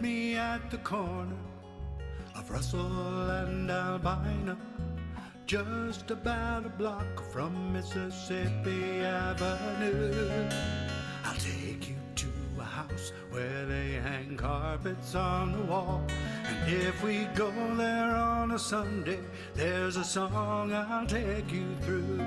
me at the corner of Russell and Albina, just about a block from Mississippi Avenue. I'll take you to a house where they hang carpets on the wall, and if we go there on a Sunday, there's a song I'll take you through.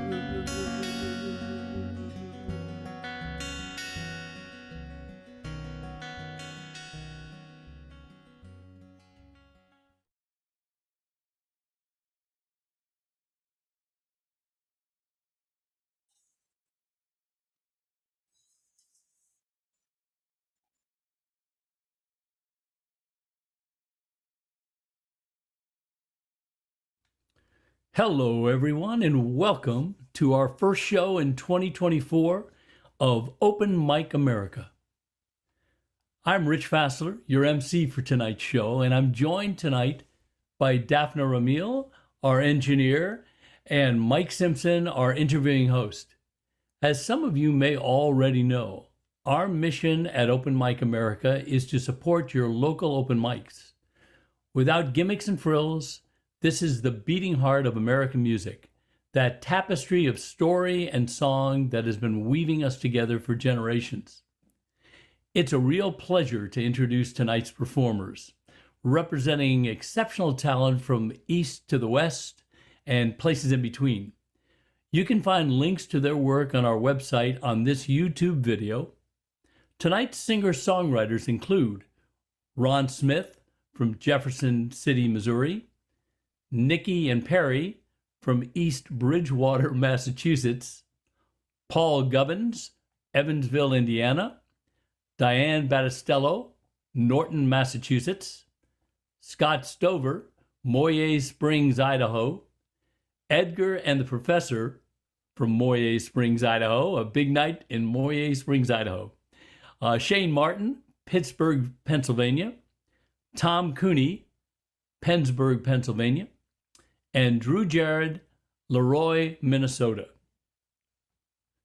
Hello, everyone, and welcome to our first show in 2024 of Open Mic America. I'm Rich Fassler, your MC for tonight's show, and I'm joined tonight by Daphne Ramil, our engineer, and Mike Simpson, our interviewing host. As some of you may already know, our mission at Open Mic America is to support your local open mics. Without gimmicks and frills, this is the beating heart of American music, that tapestry of story and song that has been weaving us together for generations. It's a real pleasure to introduce tonight's performers, representing exceptional talent from east to the west and places in between. You can find links to their work on our website on this YouTube video. Tonight's singer-songwriters include Ron Smith from Jefferson City, Missouri, Nikki and Perry from East Bridgewater, Massachusetts, Paul Gobins, Evansville, Indiana, Diane Bello, Norton, Massachusetts, Scott Stover, Moyie Springs, Idaho, Edgar and the Professor from Moyie Springs, Idaho, a big night in Moyie Springs, Idaho, Shane Martin, Pittsburgh, Pennsylvania, Tom Cooney, Pennsburg, Pennsylvania, and Drew Jarrett, Leroy, Minnesota.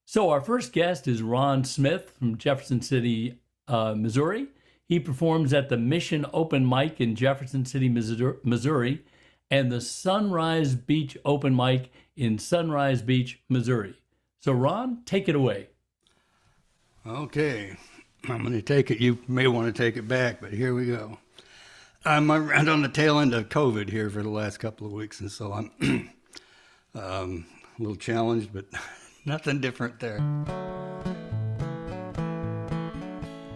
So our first guest is Ron Smith from Jefferson City, Missouri. He performs at the Mission Open Mic in Jefferson City, Missouri, and the Sunrise Beach Open Mic in Sunrise Beach, Missouri. So Ron, take it away. Okay, I'm going to take it. You may want to take it back, but here we go. I'm around on the tail end of COVID here for the last couple of weeks, and so I'm a little challenged, but nothing different there.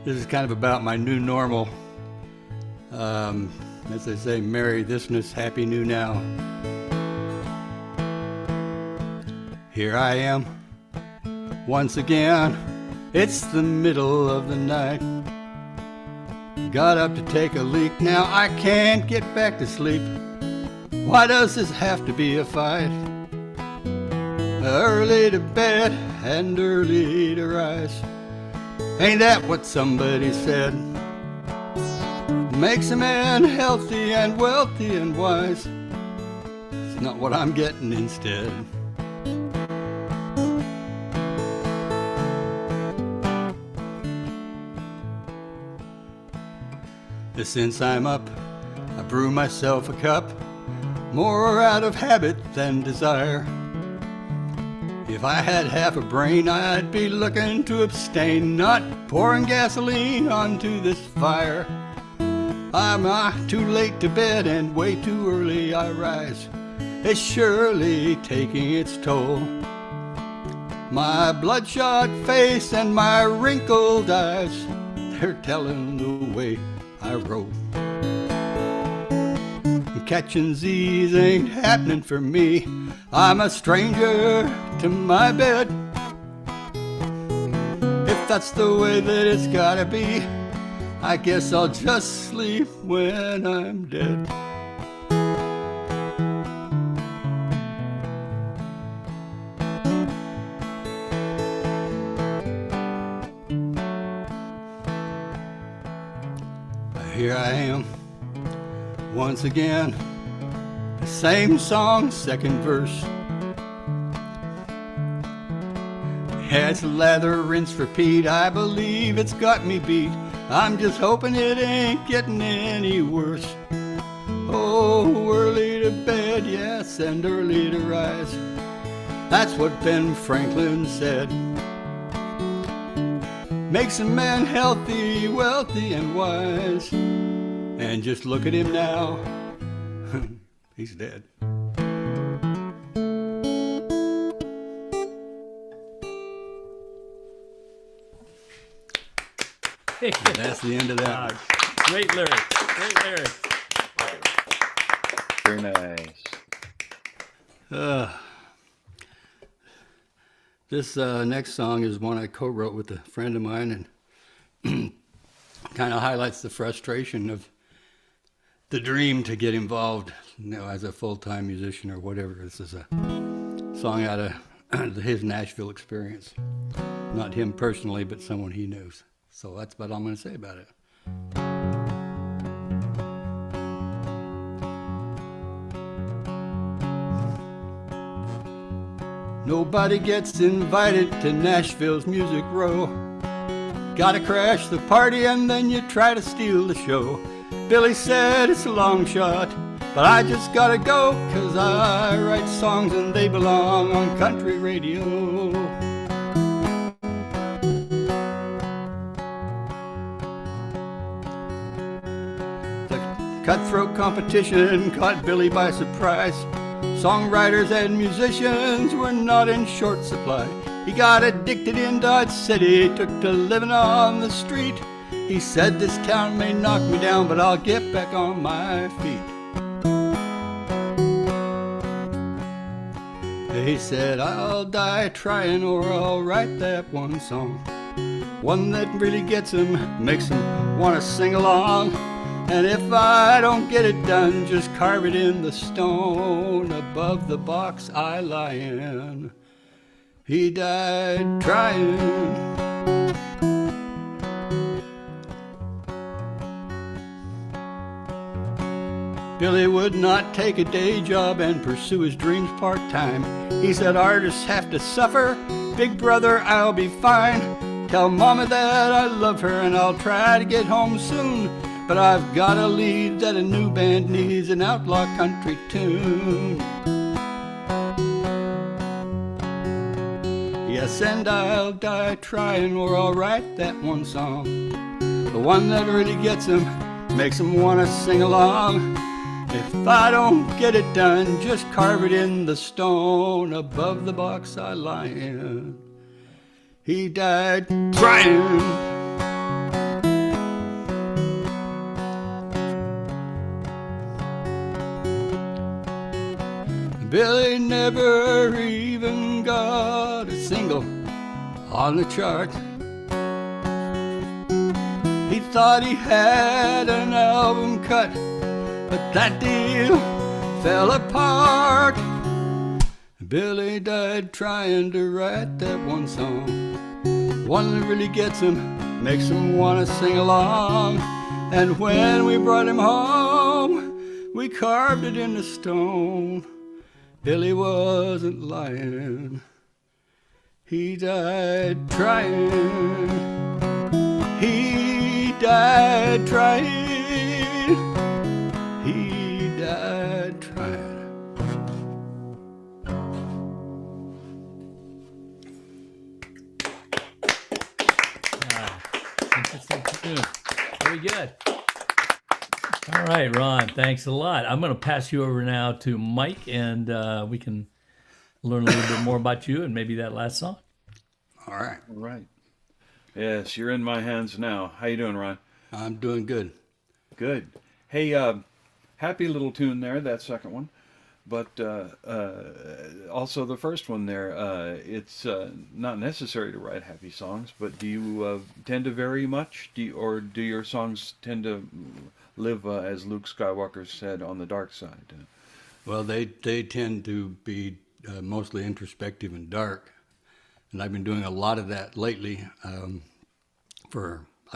This is kind of about my new normal. As they say, Merry Thisness, Happy New Now. Here I am, once again, it's the middle of the night. Got up to take a leak, now I can't get back to sleep. Why does this have to be a fight? Early to bed and early to rise. Ain't that what somebody said? Makes a man healthy and wealthy and wise. It's not what I'm getting instead. Since I'm up, I brew myself a cup, more out of habit than desire. If I had half a brain, I'd be looking to abstain, not pouring gasoline onto this fire. I'm too late to bed and way too early I rise. It's surely taking its toll. My bloodshot face and my wrinkled eyes, they're telling the way I roll. Catching Z's ain't happening for me. I'm a stranger to my bed. If that's the way that it's gotta be, I guess I'll just sleep when I'm dead. Here I am, once again, the same song, second verse. It's lather, rinse, repeat, I believe it's got me beat. I'm just hoping it ain't getting any worse. Oh, early to bed, yes, and early to rise. That's what Ben Franklin said. Makes a man healthy, wealthy, and wise. And just look at him now. He's dead. That's the end of that. Great lyrics. Great lyrics. Very nice. This next song is one I co-wrote with a friend of mine, and kind of highlights the frustration of the dream to get involved, as a full-time musician or whatever. This is a song out of his Nashville experience. Not him personally, but someone he knows. So that's about all I'm going to say about it. Nobody gets invited to Nashville's Music Row. Gotta crash the party and then you try to steal the show. Billy said it's a long shot, but I just gotta go, 'cause I write songs and they belong on country radio. The cutthroat competition caught Billy by surprise. Songwriters and musicians were not in short supply. He got addicted in Dodge City, took to living on the street. He said, this town may knock me down, but I'll get back on my feet. He said, I'll die trying, or I'll write that one song. One that really gets him, makes him want to sing along. And if I don't get it done, just carve it in the stone above the box I lie in. He died trying. Billy would not take a day job and pursue his dreams part-time. He said, artists have to suffer. Big brother, I'll be fine. Tell mama that I love her and I'll try to get home soon. But I've got a lead that a new band needs, an outlaw country tune. Yes, and I'll die trying, or I'll write that one song. The one that really gets him, makes him want to sing along. If I don't get it done, just carve it in the stone above the box I lie in. He died trying. Billy never even got a single on the chart. He thought he had an album cut, but that deal fell apart. Billy died trying to write that one song, one that really gets him, makes him want to sing along. And when we brought him home, we carved it in the stone. Billy wasn't lying. He died trying. He died trying. He died trying. Interesting tune. Very good. All right, Ron, thanks a lot. I'm going to pass you over now to Mike, and we can learn a little bit more about you and maybe that last song. All right. All right. Yes, you're in my hands now. How you doing, Ron? I'm doing good. Good. Hey, happy little tune there, that second one. But also the first one there, it's not necessary to write happy songs, but do you tend to vary much? Or do your songs tend to live, as Luke Skywalker said, on the dark side? Well, they tend to be mostly introspective and dark. And I've been doing a lot of that lately. I've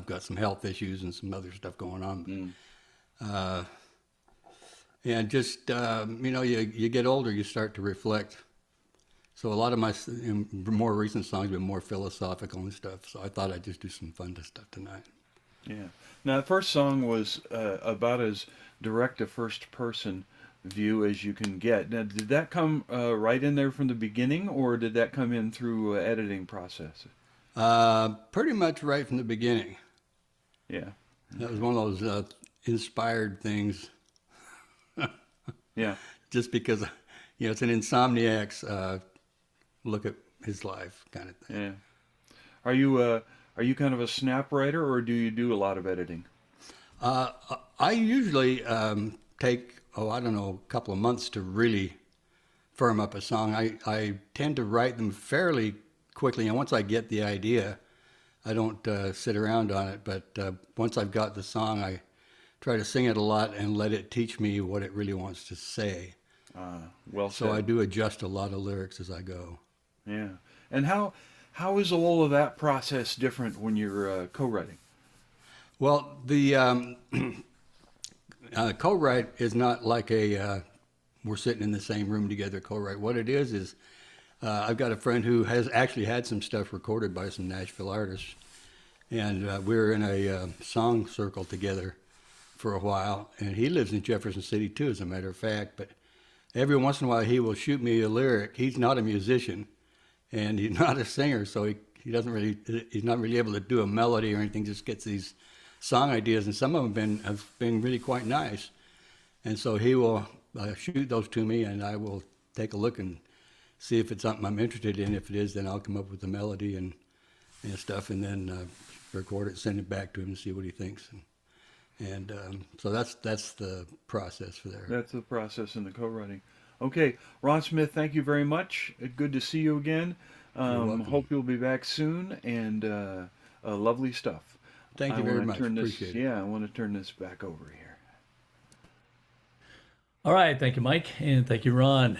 got some health issues and some other stuff going on. And just, you get older, you start to reflect. So a lot of my more recent songs have been more philosophical and stuff. So I thought I'd just do some fun stuff tonight. Yeah. Now, the first song was about as direct a first-person view as you can get. Now, did that come right in there from the beginning, or did that come in through editing process? Pretty much right from the beginning. Yeah. That was one of those inspired things, Yeah. just because, it's an insomniac's look at his life kind of thing. Yeah. Are you kind of a snap writer, or do you do a lot of editing? I usually take, I don't know, a couple of months to really firm up a song. I tend to write them fairly quickly, and once I get the idea, I don't sit around on it. But once I've got the song, I try to sing it a lot and let it teach me what it really wants to say. Well So said. I do adjust a lot of lyrics as I go. Yeah. And how is all of that process different when you're co-writing? Well, the co-write is not like we're sitting in the same room together co-write. What it is I've got a friend who has actually had some stuff recorded by some Nashville artists, and we were in a song circle together for a while, and he lives in Jefferson City too, as a matter of fact, but every once in a while he will shoot me a lyric. He's not a musician, and he's not a singer, so he's not really able to do a melody or anything, just gets these song ideas, and some of them have been really quite nice. And so he will shoot those to me, and I will take a look and see if it's something I'm interested in. If it is, then I'll come up with the melody and stuff, and then record it, send it back to him, and see what he thinks. And so that's the process for there. That's the process in the co-writing. Okay, Ron Smith, thank you very much. Good to see you again. You're welcome. Hope you'll be back soon, and lovely stuff. Thank you very much. Appreciate it. Yeah, I want to turn this back over here. All right, thank you, Mike, and thank you, Ron.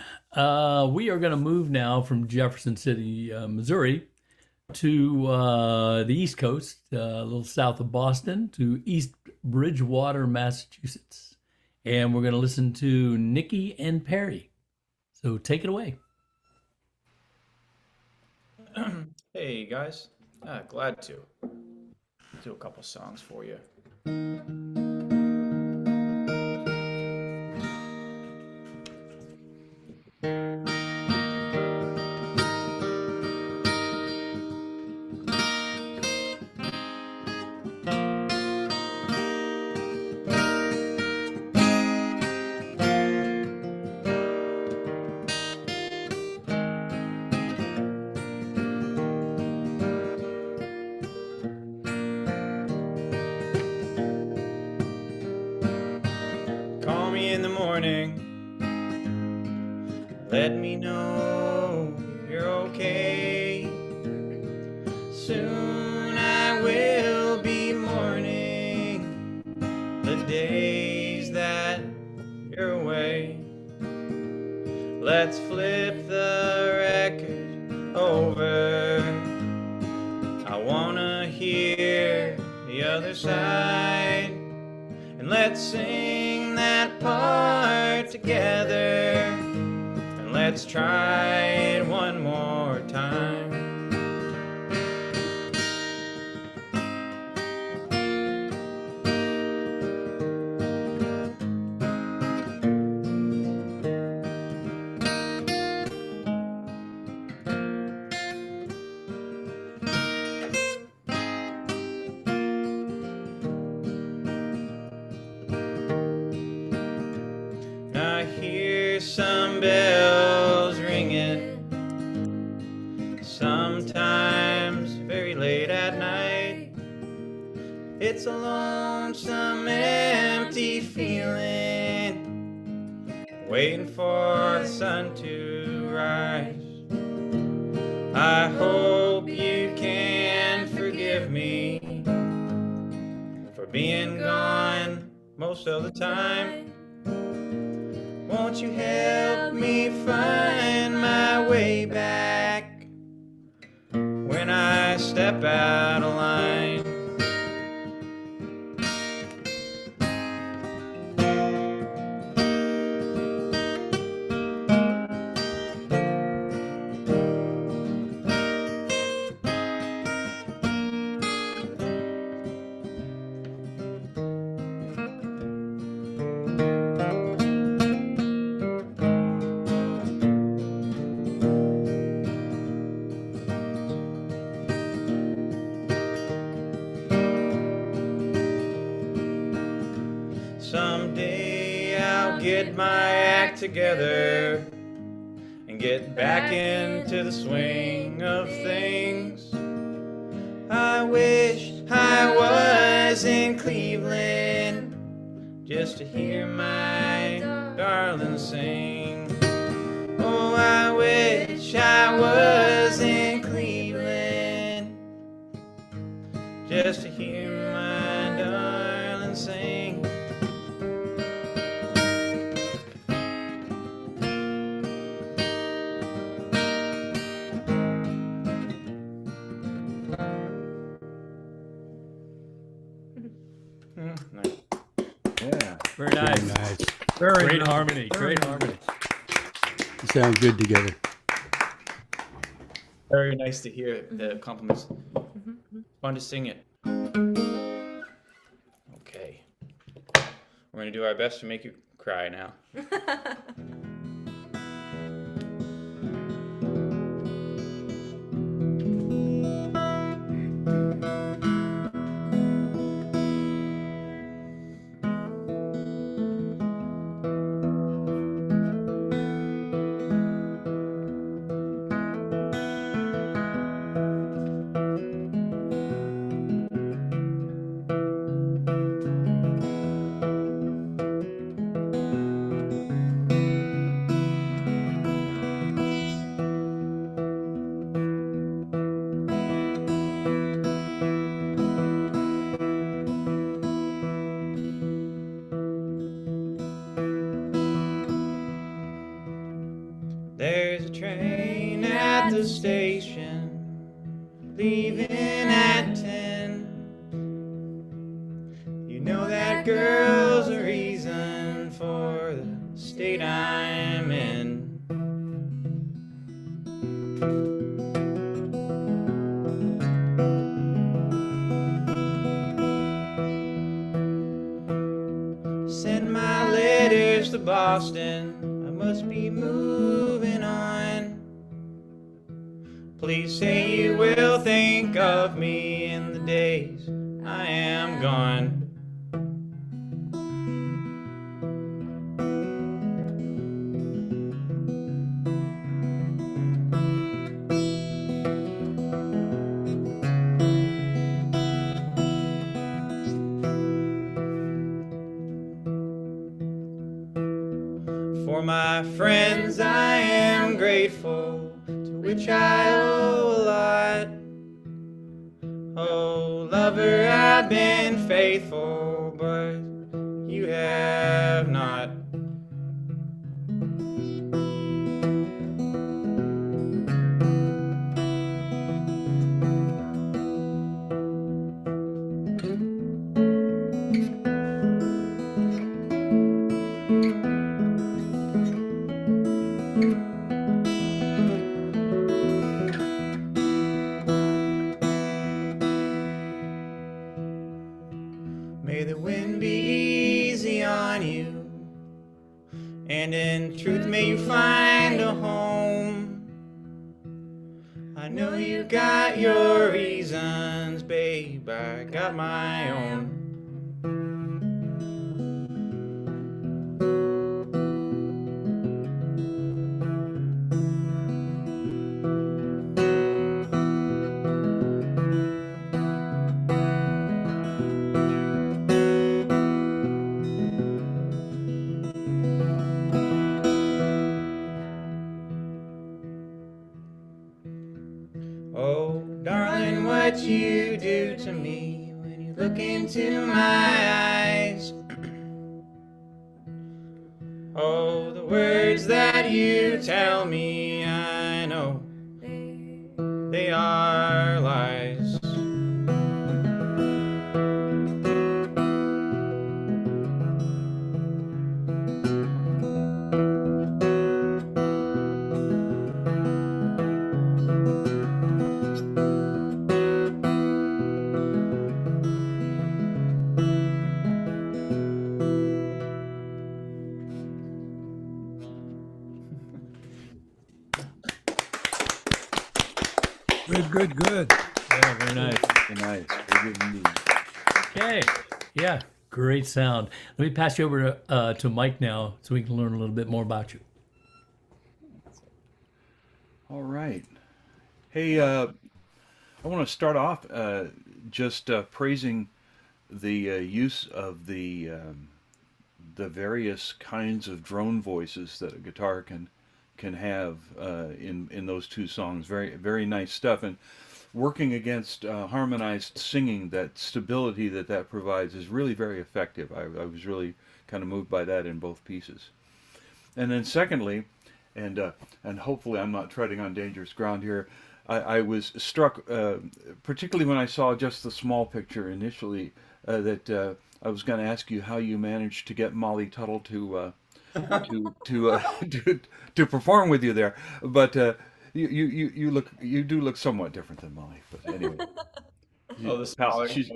We are going to move now from Jefferson City, Missouri, to the East Coast, a little south of Boston, to East Bridgewater, Massachusetts. And we're going to listen to Nikki and Perry. So take it away. Hey guys, glad to do a couple songs for you. Call me in the morning, let me know you're okay. Soon I will be mourning the days that you're away. Let's flip the record over. I wanna hear the other side, and let's sing that part together, and let's try it one more time. I hear some bells ringing, sometimes very late at night. It's a lonesome, empty feeling, waiting for the sun to rise. I hope you can forgive me for being gone most of the time. Won't you help me find my way back when I step out of line? my act together and get back into the swing of things. I wish I was in Cleveland just to hear my darling sing. Oh, I wish I was in Cleveland just to hear my darling sing. Nice. Yeah. Very nice. Very nice. Very great harmony. Great harmony. You sound good together. Very nice to hear the compliments. Fun to sing it. Okay. We're going to do our best to make you cry now. There's a train at the station, leaving at 10. You know that girl's a reason for the state I'm in. Send my letters to Boston, I must be moving on. Please say you will think of me in the days I am gone. For my friends I am grateful, to which I owe a lot. Oh, lover, I've been faithful, but you have not. May the wind be easy on you, and in truth may you find a home. I know you got your reasons, babe, I got my own. Oh, darling, what you do to me when you look into my eyes. Oh, the words that you tell me, I know they are lies. Good. Yeah, very nice. Very nice. Very good indeed. Okay. Yeah. Great sound. Let me pass you over to Mike now so we can learn a little bit more about you. All right. Hey, I want to start off just praising the use of the various kinds of drone voices that a guitar can have in those two songs. Very very nice stuff. And working against harmonized singing, that stability that provides is really very effective. I was really kind of moved by that in both pieces. And then secondly, and hopefully I'm not treading on dangerous ground here, I was struck, particularly when I saw just the small picture initially, that I was going to ask you how you managed to get Molly Tuttle to perform with you there, but you do look somewhat different than Molly. But anyway, Oh, the smaller. she's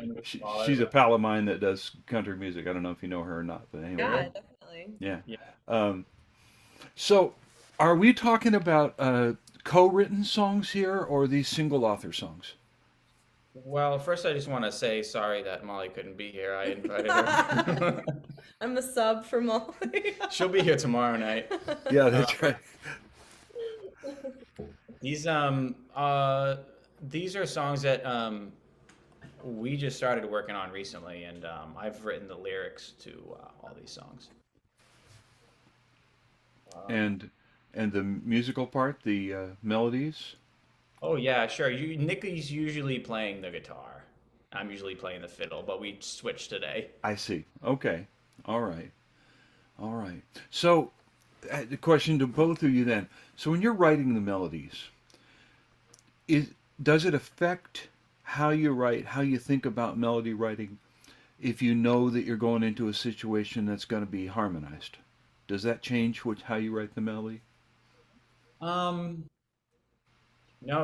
a pal of mine that does country music. I don't know if you know her or not, but anyway. Yeah, definitely. Yeah. Yeah. So, are we talking about co-written songs here, or these single author songs? Well, first I just want to say sorry that Molly couldn't be here. I invited her. I'm the sub for Molly. She'll be here tomorrow night. Yeah, that's right. These these are songs that we just started working on recently, and I've written the lyrics to all these songs. And the musical part, the melodies. Oh yeah, sure. Nikki's usually playing the guitar. I'm usually playing the fiddle, but we switched today. I see. Okay. All right. All right. So, the question to both of you then. So, when you're writing the melodies, does it affect how you write, how you think about melody writing, if you know that you're going into a situation that's going to be harmonized? Does that change how you write the melody? No,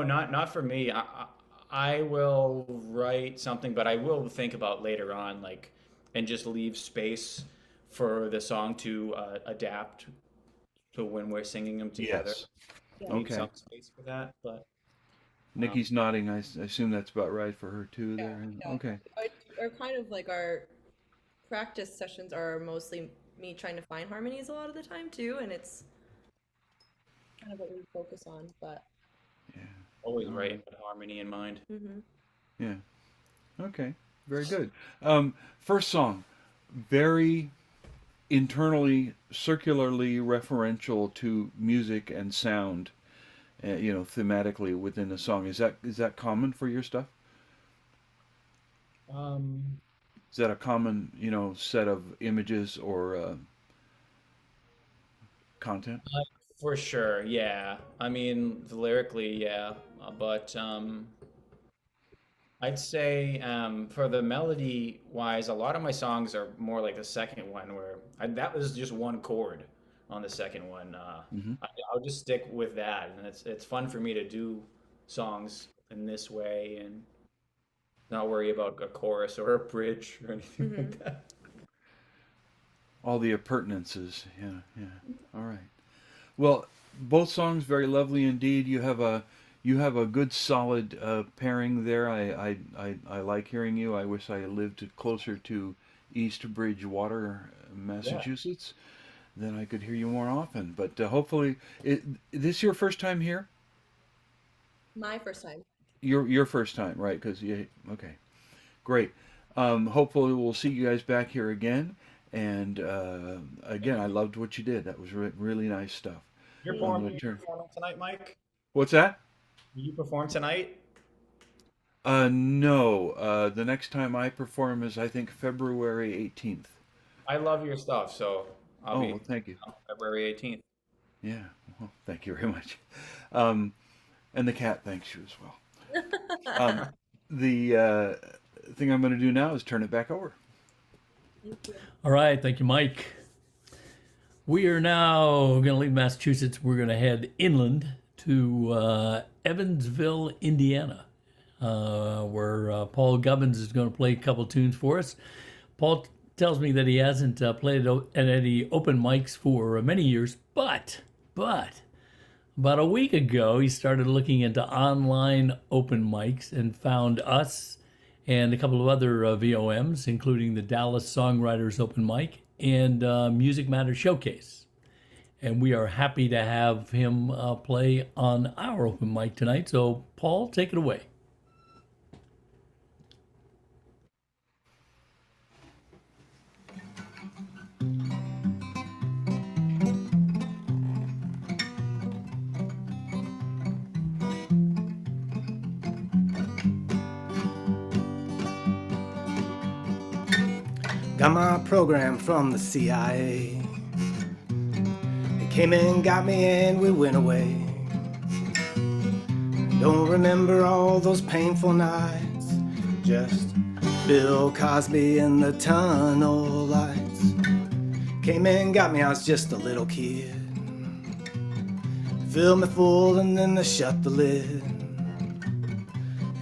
not for me. I will write something, but I will think about later on, like, and just leave space for the song to adapt to when we're singing them together. Yes. Yeah. Leave Okay. some space for that, but Nikki's nodding. I assume that's about right for her too. Yeah, There. yeah. Okay. Our kind of like our practice sessions are mostly me trying to find harmonies a lot of the time too, and it's kind of what we focus on. But Yeah. always writing with harmony in mind. Yeah. Okay. Very good. First song, very internally, circularly referential to music and sound. Thematically within the song. Is that common for your stuff? Um, Is that a common, set of images or content? for sure, yeah. I mean, lyrically, yeah, but I'd say for the melody wise, a lot of my songs are more like the second one, where that was just one chord on the second one. I'll just stick with that, and it's fun for me to do songs in this way and not worry about a chorus or a bridge or anything like that. All the appurtenances. Yeah, yeah. All right. Well, both songs very lovely indeed. You have a good solid pairing there. I like hearing you. I wish I lived closer to East Bridgewater, Massachusetts. Then I could hear you more often. But hopefully, this your first time here? my first time. Your first time, right? Okay, great. Hopefully, we'll see you guys back here again. And again, I loved what you did. That was really nice stuff. You're I'm gonna performing tonight, Mike? What's that? Will you perform tonight? No. The next time I perform is I think February 18th. I love your stuff, so I'll be Well, thank you. February 18th. Yeah. Well, thank you very much. And the cat thanks you as well. The thing I'm going to do now is turn it back over. Thank you. All right, thank you, Mike. We are now going to leave Massachusetts. We're going to head inland to Evansville, Indiana, where Paul Gobins is going to play a couple tunes for us. Paul tells me that he hasn't played at any open mics for many years, but about a week ago, he started looking into online open mics and found us and a couple of other VOMs, including the Dallas Songwriters Open Mic and Music Matters Showcase. And we are happy to have him play on our open mic tonight. So, Paul, take it away. Got my program from the CIA. They came and got me and we went away. Don't remember all those painful nights, just Bill Cosby and the tunnel lights. Came and got me, I was just a little kid. Filled me full and then they shut the lid.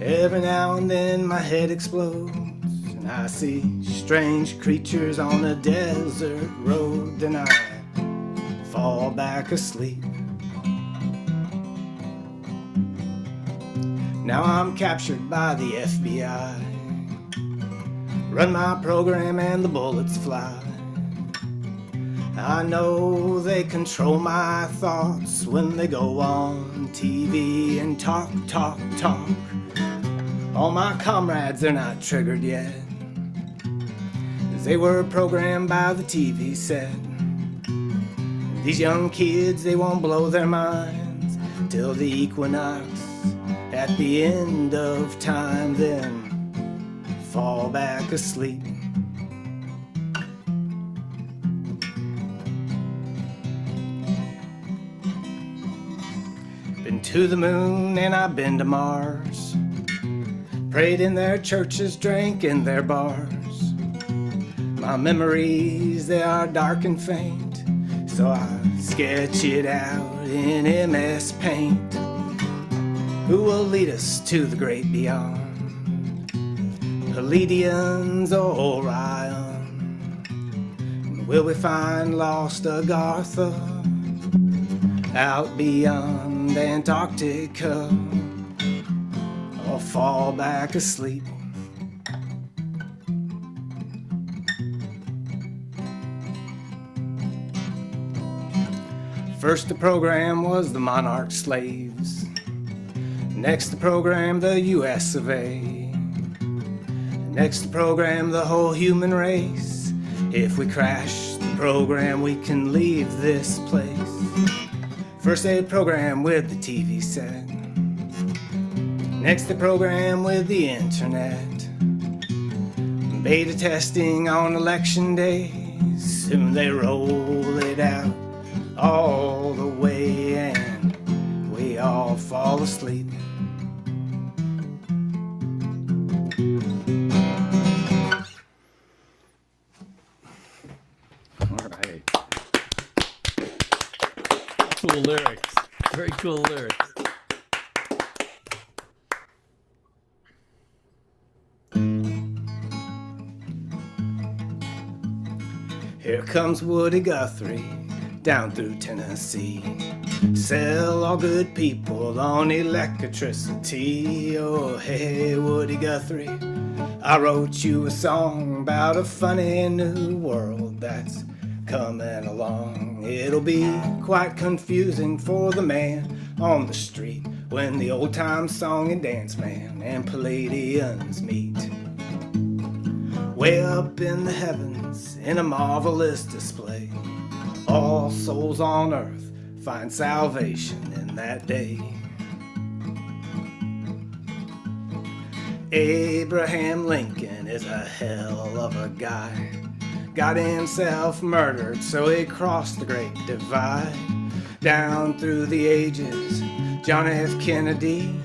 Every now and then my head explodes and I see strange creatures on a desert road. Then I fall back asleep. Now I'm captured by the FBI. Run my program and the bullets fly. I know they control my thoughts when they go on TV and talk. All my comrades, they're not triggered yet, 'cause they were programmed by the TV set. These young kids, they won't blow their minds till the equinox at the end of time, then fall back asleep. Been to the moon and I've been to Mars. Prayed in their churches, drank in their bars. My memories, they are dark and faint, so I sketch it out in MS Paint. Who will lead us to the great beyond? Palladians or Orion? Will we find lost Agartha out beyond Antarctica, or fall back asleep? First the program was the monarch slaves. Next the program the US of A. Next the program the whole human race. If we crash the program we can leave this place. First they program with the TV set. Next the program with the internet. Beta testing on election days. Soon they roll it out all the way and we all fall asleep. All right. Cool lyrics. Very cool lyrics. Here comes Woody Guthrie down through Tennessee. Sell all good people on electricity. Oh, hey, Woody Guthrie, I wrote you a song about a funny new world that's coming along. It'll be quite confusing for the man on the street when the old-time song and dance man and Palladians meet. Way up in the heavens in a marvelous display, all souls on earth find salvation in that day. Abraham Lincoln is a hell of a guy. Got himself murdered, so he crossed the great divide. Down through the ages, John F. Kennedy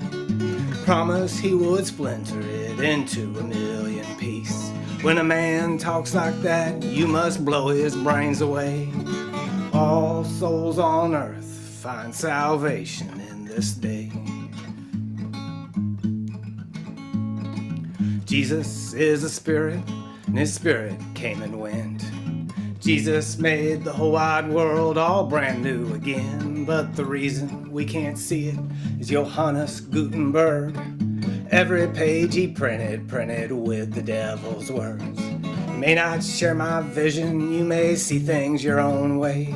promised he would splinter it into a million pieces. When a man talks like that, you must blow his brains away. All souls on earth find salvation in this day. Jesus is a spirit, and his spirit came and went. Jesus made the whole wide world all brand new again. But the reason we can't see it is Johannes Gutenberg Every page he printed with the devil's words. You may not share my vision, you may see things your own way.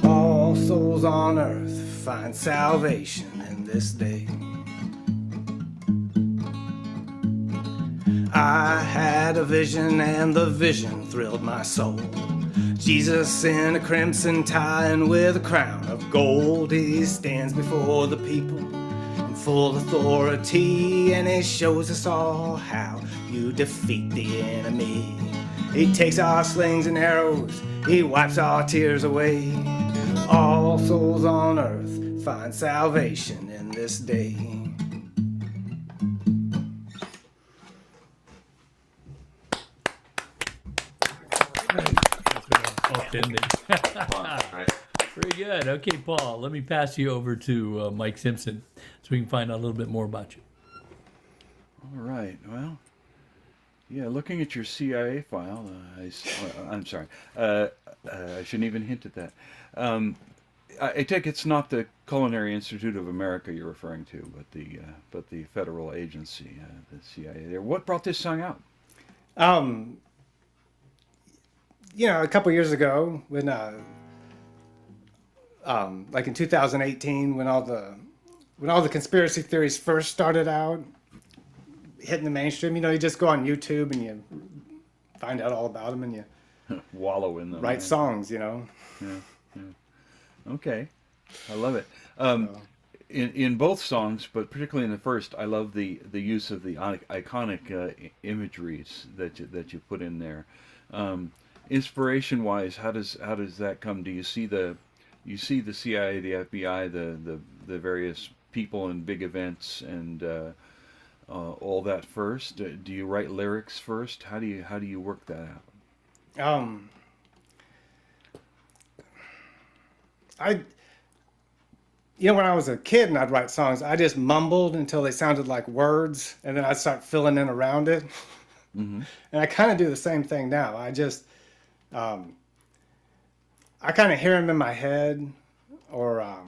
All souls on earth find salvation in this day. I had a vision and the vision thrilled my soul. Jesus in a crimson tie and with a crown of gold, he stands before the people in full authority, and he shows us all how you defeat the enemy. He takes our slings and arrows, he wipes our tears away. All souls on earth find salvation in this day. Didn't he? Very good. Okay, Paul, let me pass you over to Mike Simpson so we can find out a little bit more about you. All right. Well, yeah, looking at your CIA file, I'm sorry. I shouldn't even hint at that. I take it's not the Culinary Institute of America you're referring to, but the federal agency, the CIA. There. What brought this song out? A couple years ago, when like in 2018, when all the conspiracy theories first started out hitting the mainstream, you just go on YouTube and you find out all about them and you wallow in them, write songs, Yeah. Okay, I love it. In both songs, but particularly in the first, I love the use of the iconic imageries that you put in there. Inspiration wise, how does that come? Do you see the CIA, the FBI, the various people and big events and all that first? Do you write lyrics first? How do you work that out? When I was a kid and I'd write songs, I just mumbled until they sounded like words, and then I'd start filling in around it. Mm-hmm. And I kind of do the same thing now. I kind of hear them in my head, or I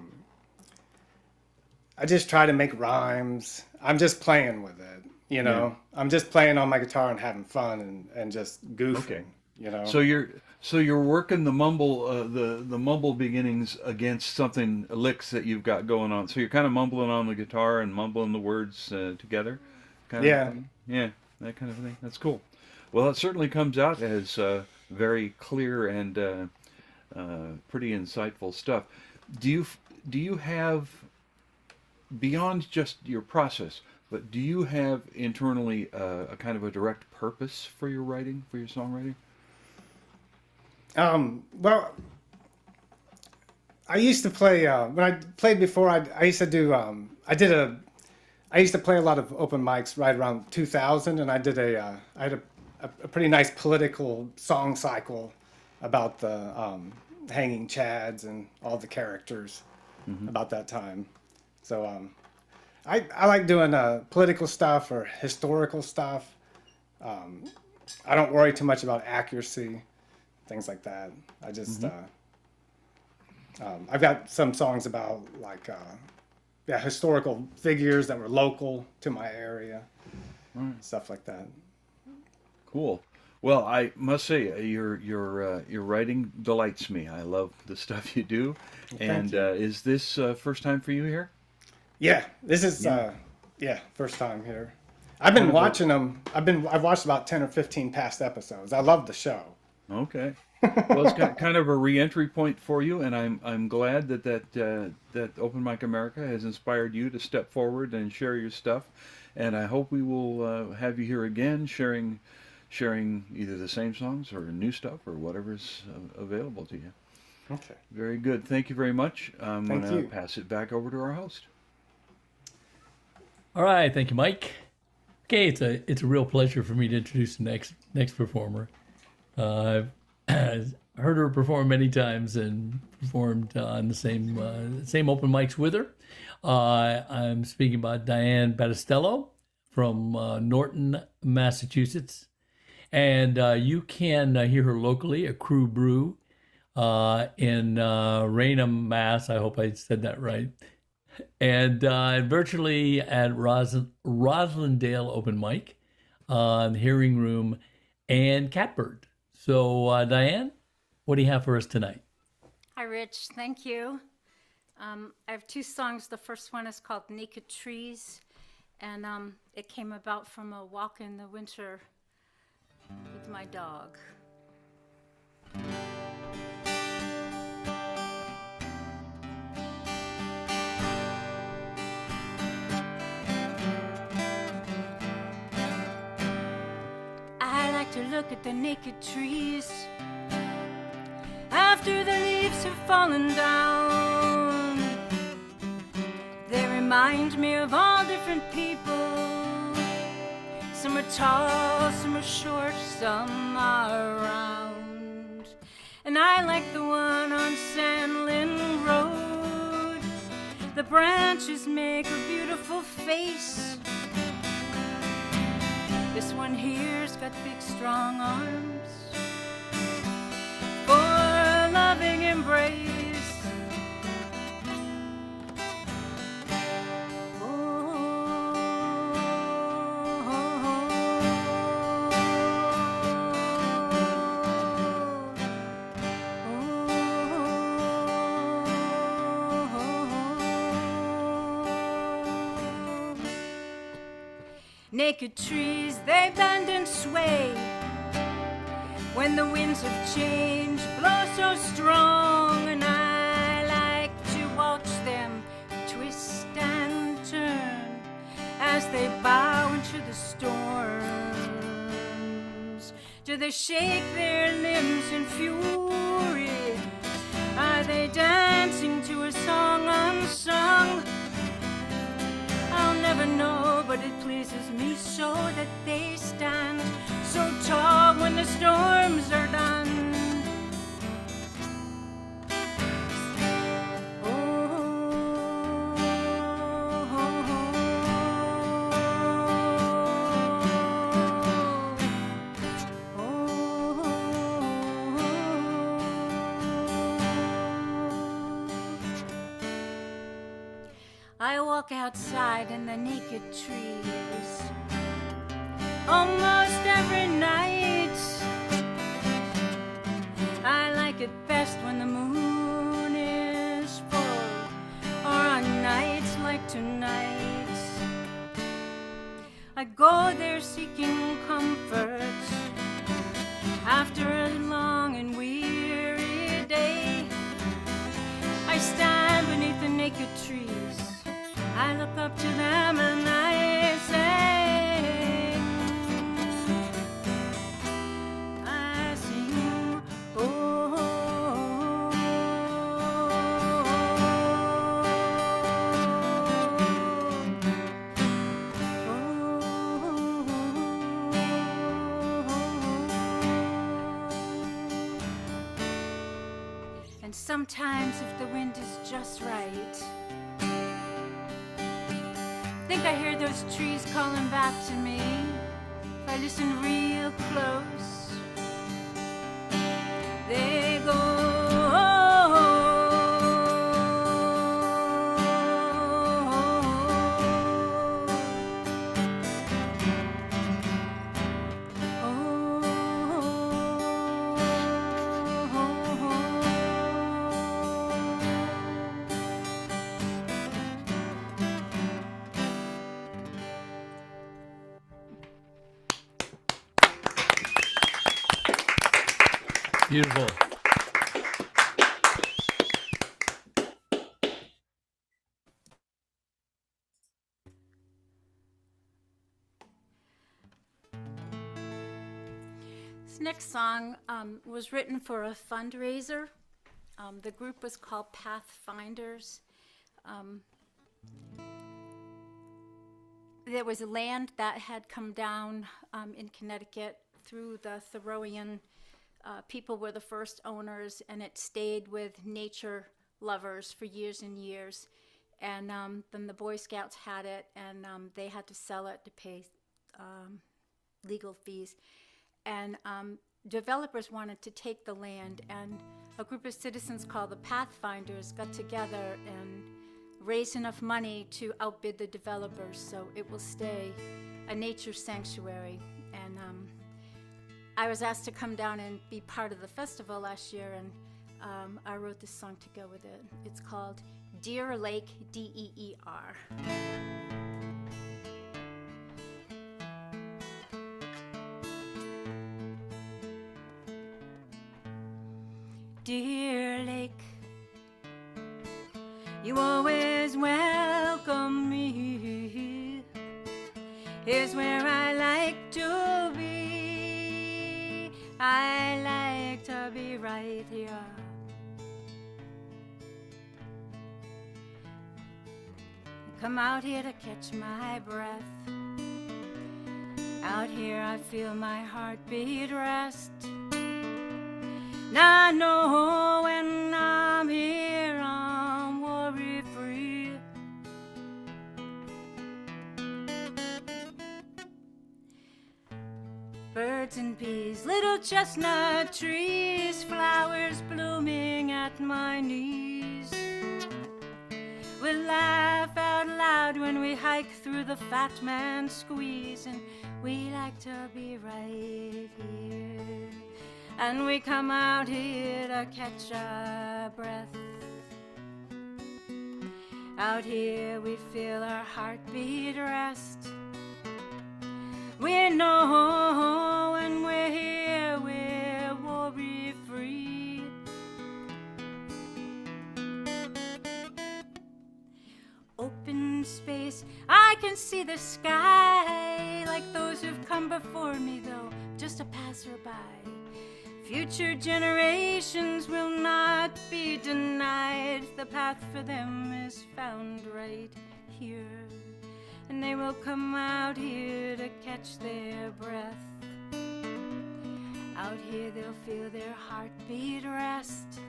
just try to make rhymes. I'm just playing with it, Yeah. I'm just playing on my guitar and having fun and just goofing, Okay. So you're working the mumble the mumble beginnings against licks that you've got going on. So you're kind of mumbling on the guitar and mumbling the words together. Yeah. Yeah, that kind of thing. That's cool. Well, it certainly comes out as very clear and pretty insightful stuff. Do you have, beyond just your process, but do you have internally a kind of a direct purpose for your writing, for your songwriting? Well, I used to play when I played before. I used to do I used to play a lot of open mics right around 2000, and I had a pretty nice political song cycle about the hanging chads and all the characters about that time. So I like doing political stuff or historical stuff. I don't worry too much about accuracy, things like that. I just I've got some songs about historical figures that were local to my area, stuff like that. Cool. Well, I must say your writing delights me. I love the stuff you do. And is this first time for you here? Yeah, this is first time here. I've been watching them. I've watched about 10 or 15 past episodes. I love the show. Okay. Well, it's got kind of a re-entry point for you, and I'm glad that Open Mic America has inspired you to step forward and share your stuff. And I hope we will have you here again, sharing either the same songs or new stuff or whatever's available to you. Okay. Very good. Thank you very much. I'm going to you. pass it back over to our host. All right, thank you, Mike. Okay, it's a real pleasure for me to introduce the next performer. I've heard her perform many times and performed on the same open mics with her. I'm speaking about Diane Bello from Norton, Massachusetts. And you can hear her locally at Crew Brew in Raynham, Mass. I hope I said that right. and virtually at Roslindale Open Mic, Hearing Room, and Catbird. So, Diane, what do you have for us tonight? Hi, Rich. Thank you. I have two songs. The first one is called Naked Trees, and it came about from a walk in the winter with my dog. I like to look at the naked trees after the leaves have fallen down. They remind me of all different people. Some are tall, some are short, some are round. And I like the one on Sandlin Road. The branches make a beautiful face. This one here's got big, strong arms for a loving embrace. Naked trees, they bend and sway when the winds of change blow so strong, and I like to watch them twist and turn as they bow into the storms. Do they shake their limbs in fury? Are they dancing to a song unsung? I'll never know, but it pleases me so that they stand so tall when the storms are done. I walk outside in the naked trees almost every night. I like it best when the moon is full, or on nights like tonight. I go there seeking comfort after a long and weary day. I stand beneath the naked trees. I look up to them and I sing. I sing, oh, oh, and sometimes if the wind is just right, I think I hear those trees calling back to me. If I listen real close, they go, Beautiful. This next song was written for a fundraiser. The group was called Pathfinders. There was land that had come down in Connecticut through the Thoreauian. People were the first owners, and it stayed with nature lovers for years and years. And then the Boy Scouts had it, and they had to sell it to pay legal fees. And developers wanted to take the land, and a group of citizens called the Pathfinders got together and raise enough money to outbid the developers so it will stay a nature sanctuary. And I was asked to come down and be part of the festival last year, and I wrote this song to go with it. It's called Deer Lake, D-E-E-R. Deer Lake, you always welcome me. Here's where I like to be. I like to be right here. Come out here to catch my breath. Out here I feel my heartbeat rest. Now I know when I'm here I'm worry-free. Birds and bees, little chestnut trees, flowers blooming at my knees. We laugh out loud when we hike through the fat man squeeze, and we like to be right here. And we come out here to catch our breath. Out here we feel our heartbeat rest. We know when we're here we're worry-free. Open space, I can see the sky, like those who've come before me, though just a passerby. Future generations will not be denied. The path for them is found right here. And they will come out here to catch their breath. Out here they'll feel their heartbeat rest.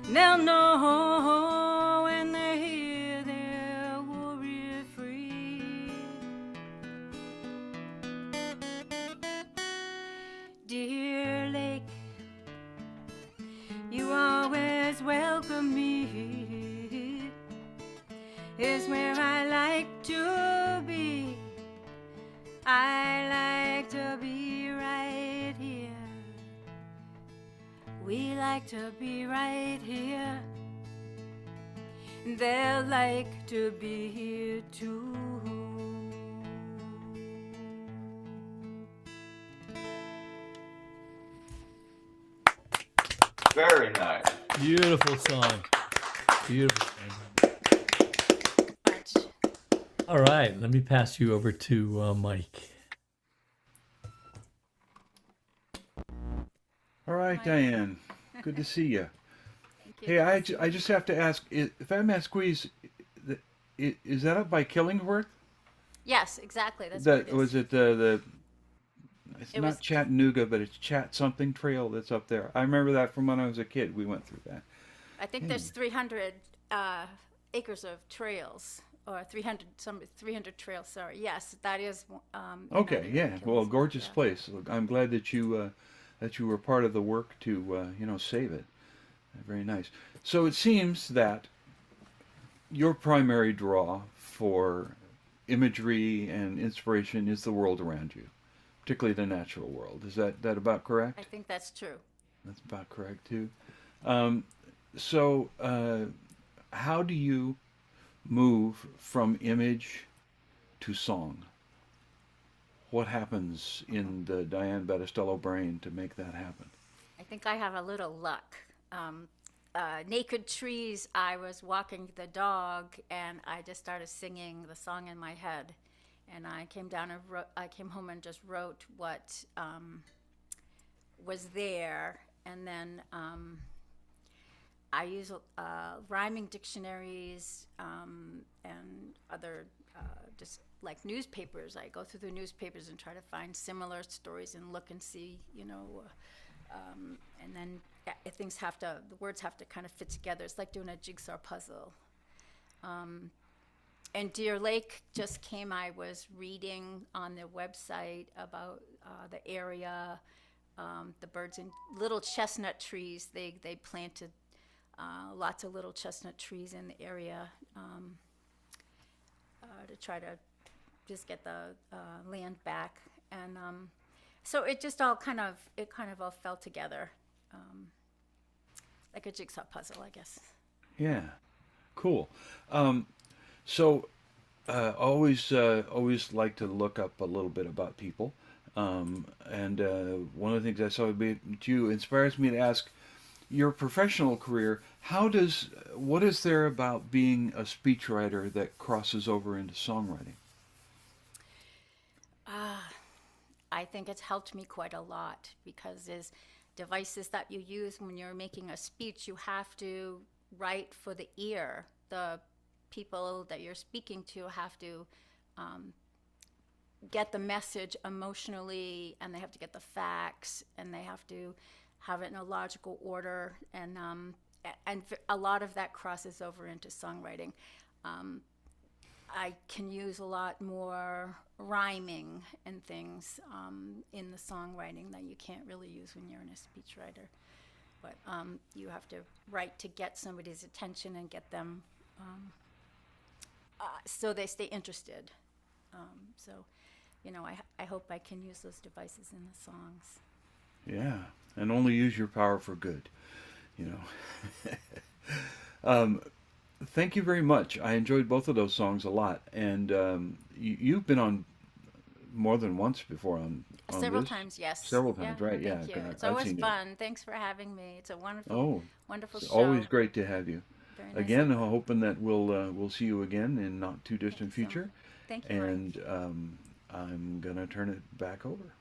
They'll know when they're here they're worry-free. Deer Lake, you always welcome me. Is where I like to be. I like to be right here. We like to be right here. They'll like to be here too. Very nice. Beautiful song. Beautiful song. All right, let me pass you over to Mike. All right, Diane. Good to see you. Hey, I just have to ask, Fat Man Squeeze, is that up by Killingworth? Yes, exactly. That's That what it is. was it. The it's It not was- Chattanooga, but it's Chat something Trail that's up there. I remember that from when I was a kid. We went through that. I think there's 300 acres of trails, or 300 trails. Sorry, yes, that is. Okay, United yeah. Well, Killings. gorgeous Yeah. place. Look, I'm glad that you were part of the work to save it. Very nice. So it seems that your primary draw for imagery and inspiration is the world around you, particularly the natural world. Is that about correct? I think that's true. That's about correct too. So how do you move from image to song? What happens in the Diane Battistello brain to make that happen? I think I have a little luck. Naked Trees, I was walking the dog and I just started singing the song in my head. And I came down and I came home and just wrote what was there. And then I use rhyming dictionaries and other just like newspapers. I go through the newspapers and try to find similar stories and look and see, and then the words have to kind of fit together. It's like doing a jigsaw puzzle. And Deer Lake just came. I was reading on their website about the area, the birds and little chestnut trees. They planted lots of little chestnut trees in the area to try to just get the land back. And so it just all kind of all fell together like a jigsaw puzzle, I guess. Yeah, cool. So always like to look up a little bit about people. And one of the things I saw about you inspires me to ask, your professional career, what is there about being a speechwriter that crosses over into songwriting? I think it's helped me quite a lot, because there's devices that you use when you're making a speech. You have to write for the ear. The people that you're speaking to have to get the message emotionally, and they have to get the facts, and they have to have it in a logical order, and a lot of that crosses over into songwriting. I can use a lot more rhyming and things in the songwriting that you can't really use when you're in a speechwriter. But you have to write to get somebody's attention and get them so they stay interested. So, I hope I can use those devices in the songs. Yeah, and only use your power for good, Thank you very much. I enjoyed both of those songs a lot, and you've been on more than once before on Several this? times, yes. Several times, right? Yeah. Thank you. It's I've always seen it. fun. Thanks for having me. It's a wonderful It's show. always great to have you. Very nice Again, of you. hoping that we'll see you again in not too distant Thanks so future. Thank you. And I'm gonna turn it back over.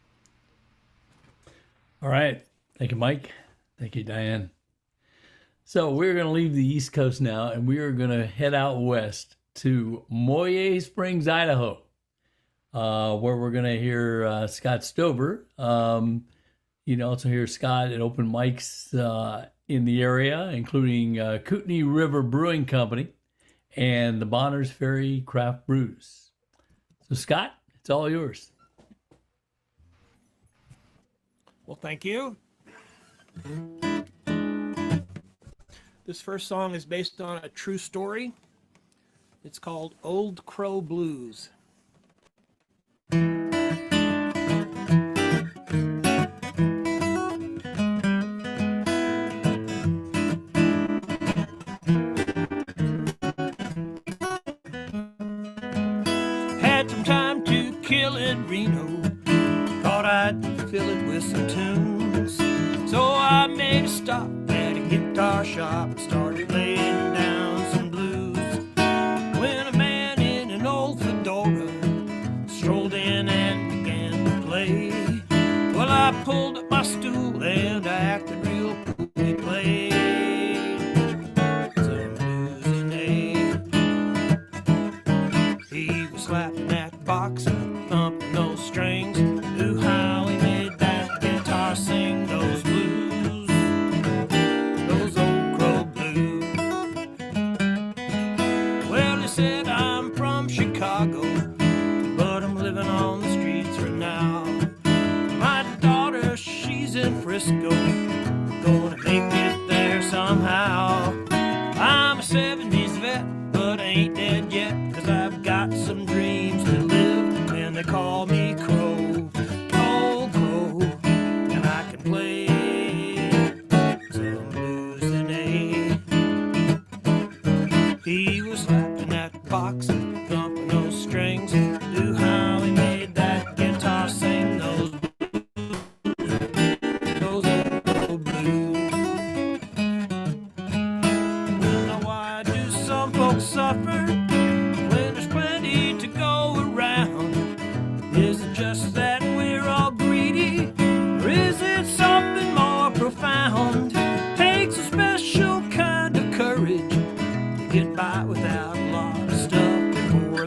All right. Thank you, Mike. Thank you, Diane. So we're going to leave the East Coast now, and we are going to head out west to Moyie Springs, Idaho, where we're going to hear Scott Stover. You can also hear Scott at open mics in the area, including Cooney River Brewing Company and the Bonners Ferry Craft Brews. So, Scott, it's all yours. Well, thank you. This first song is based on a true story. It's called Old Crow Blues. Had some time to kill at Reno. Thought I'd fill it with some tunes. So I made a stop at a guitar shop and started laying down some blues. When a man in an old fedora strolled in and began to play, well, I pulled up my stool and I acted real cool. We played some blues in A. He was slapping that box and thumping those strings. Knew how he made that guitar sing those blues, those old crow blues. Well, he said, I'm from Chicago, but I'm living on the streets right now. My daughter, she's in Frisco, gonna make it there somehow. I'm a 70s vet, but I ain't dead yet, 'cause I've got some dreams to live, and they call me Crow, old Crow, and I can play some blues today. He was slapping that box and thumping those strings, knew how he made that guitar sing those old blues. Well, now why do some folks suffer when there's plenty to go around? Is it just that we're all greedy, or is it something more profound? Takes a special kind of courage to get by without a lot of stuff, and more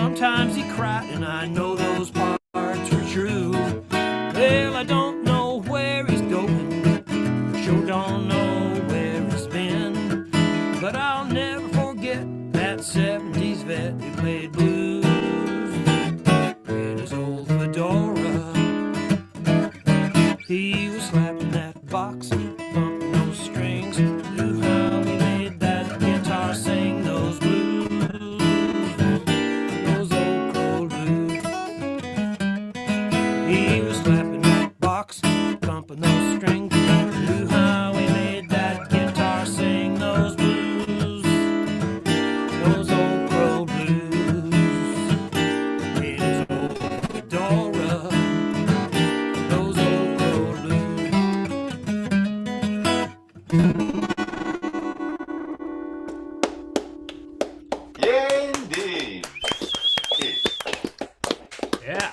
sometimes he cried, and I know those parts were true. Well, I don't know where he's going, sure don't know where he's been, but I'll never forget that 70s vet who played blues in his old fedora. He was slapping that box, bumping those strings. Knew how he made that guitar sing those blues, those old cold blues. He was slapping that box, bumping those strings. Knew how he made that guitar sing those blues, those old cold blues. In his old fedora. Yeah, indeed. Yeah.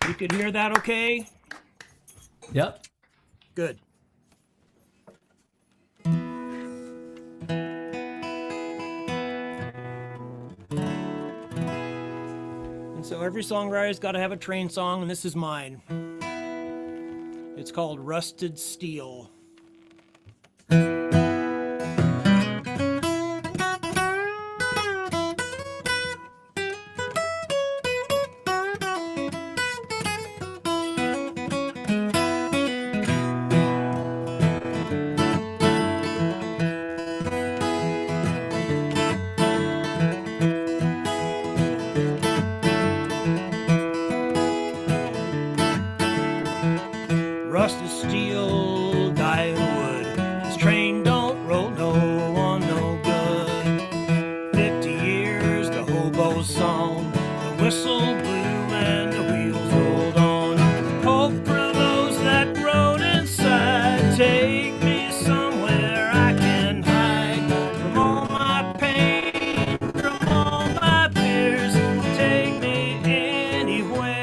You could hear that okay? Yep. Good. And so every songwriter's got to have a train song, and this is mine. It's called Rusted Steel. Rusted steel, dying wood. This train don't roll no one no good. 50 years, the hobo song, the whistle blew and the wheels rolled on. Hope for those that rode inside. Take me somewhere I can hide from all my pain, from all my fears. Take me anywhere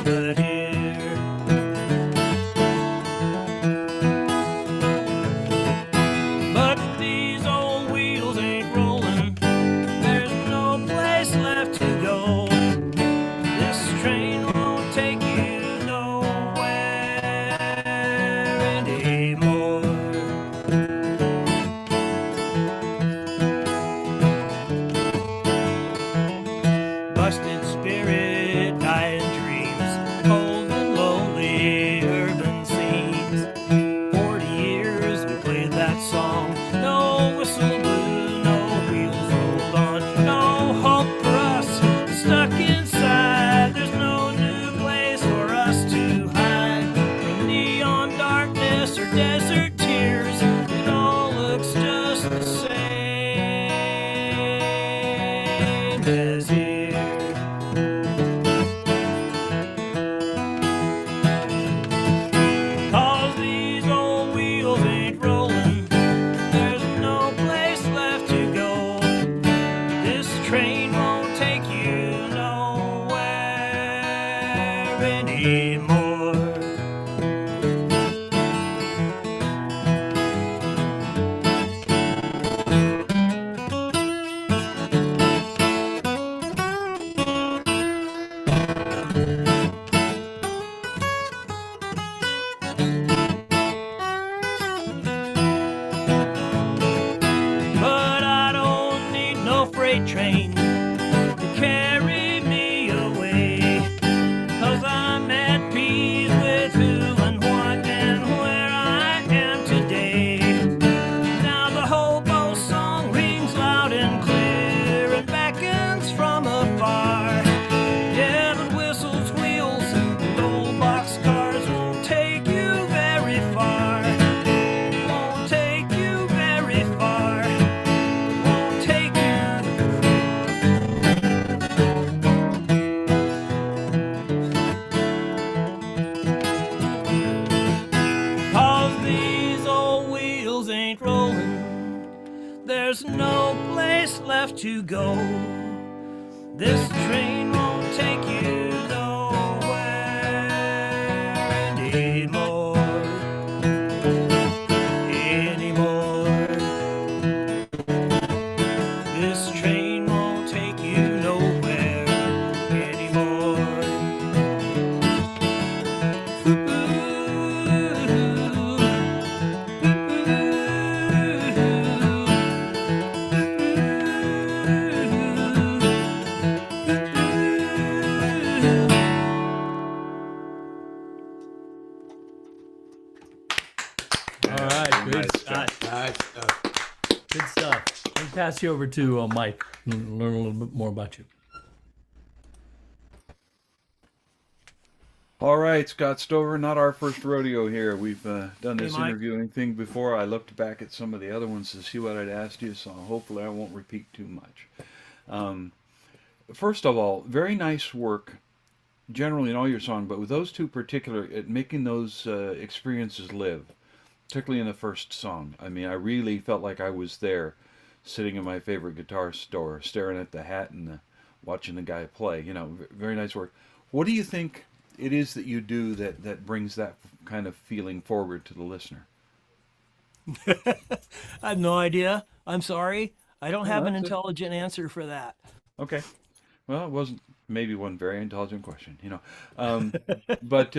but here. But these old wheels ain't rolling. There's no place left to go. This train won't take you nowhere anymore. Busted spirit, dying dreams, cold and lonely urban scenes. 40 years we played that song. No whistle blew, no wheels rolled on. No hope for us, stuck inside. There's no new place for us to hide from neon darkness or desert tears. It all looks just the same as here. Cause these old wheels ain't rolling. There's no place left to go. This train won't take you nowhere anymore. But I don't need no freight train to carry me away. 'Cause I'm at peace with who and what and where I am today. Now the hobo song rings loud and clear and beckons from afar. Yeah, but whistles, wheels, and old boxcars won't take you very far. Won't take you very far. Won't take you. Cause these old wheels ain't rolling. There's no place left to go. This train won't take you nowhere anymore. Anymore. This train pass you over to Mike and learn a little bit more about you. All right, Scott Stover, not our first rodeo here. We've done this Mike. interviewing thing before. I looked back at some of the other ones to see what I'd asked you, so hopefully I won't repeat too much. First of all, very nice work generally in all your songs, but with those two particular, at making those experiences live, particularly in the first song. I mean, I really felt like I was there, sitting in my favorite guitar store, staring at the hat and watching the guy play. You know, very nice work. What do you think it is that you do that brings that kind of feeling forward to the listener? I have no idea. I'm sorry. I don't have an that's it. intelligent answer for that. Okay. Well, it wasn't maybe one very intelligent question, you know. But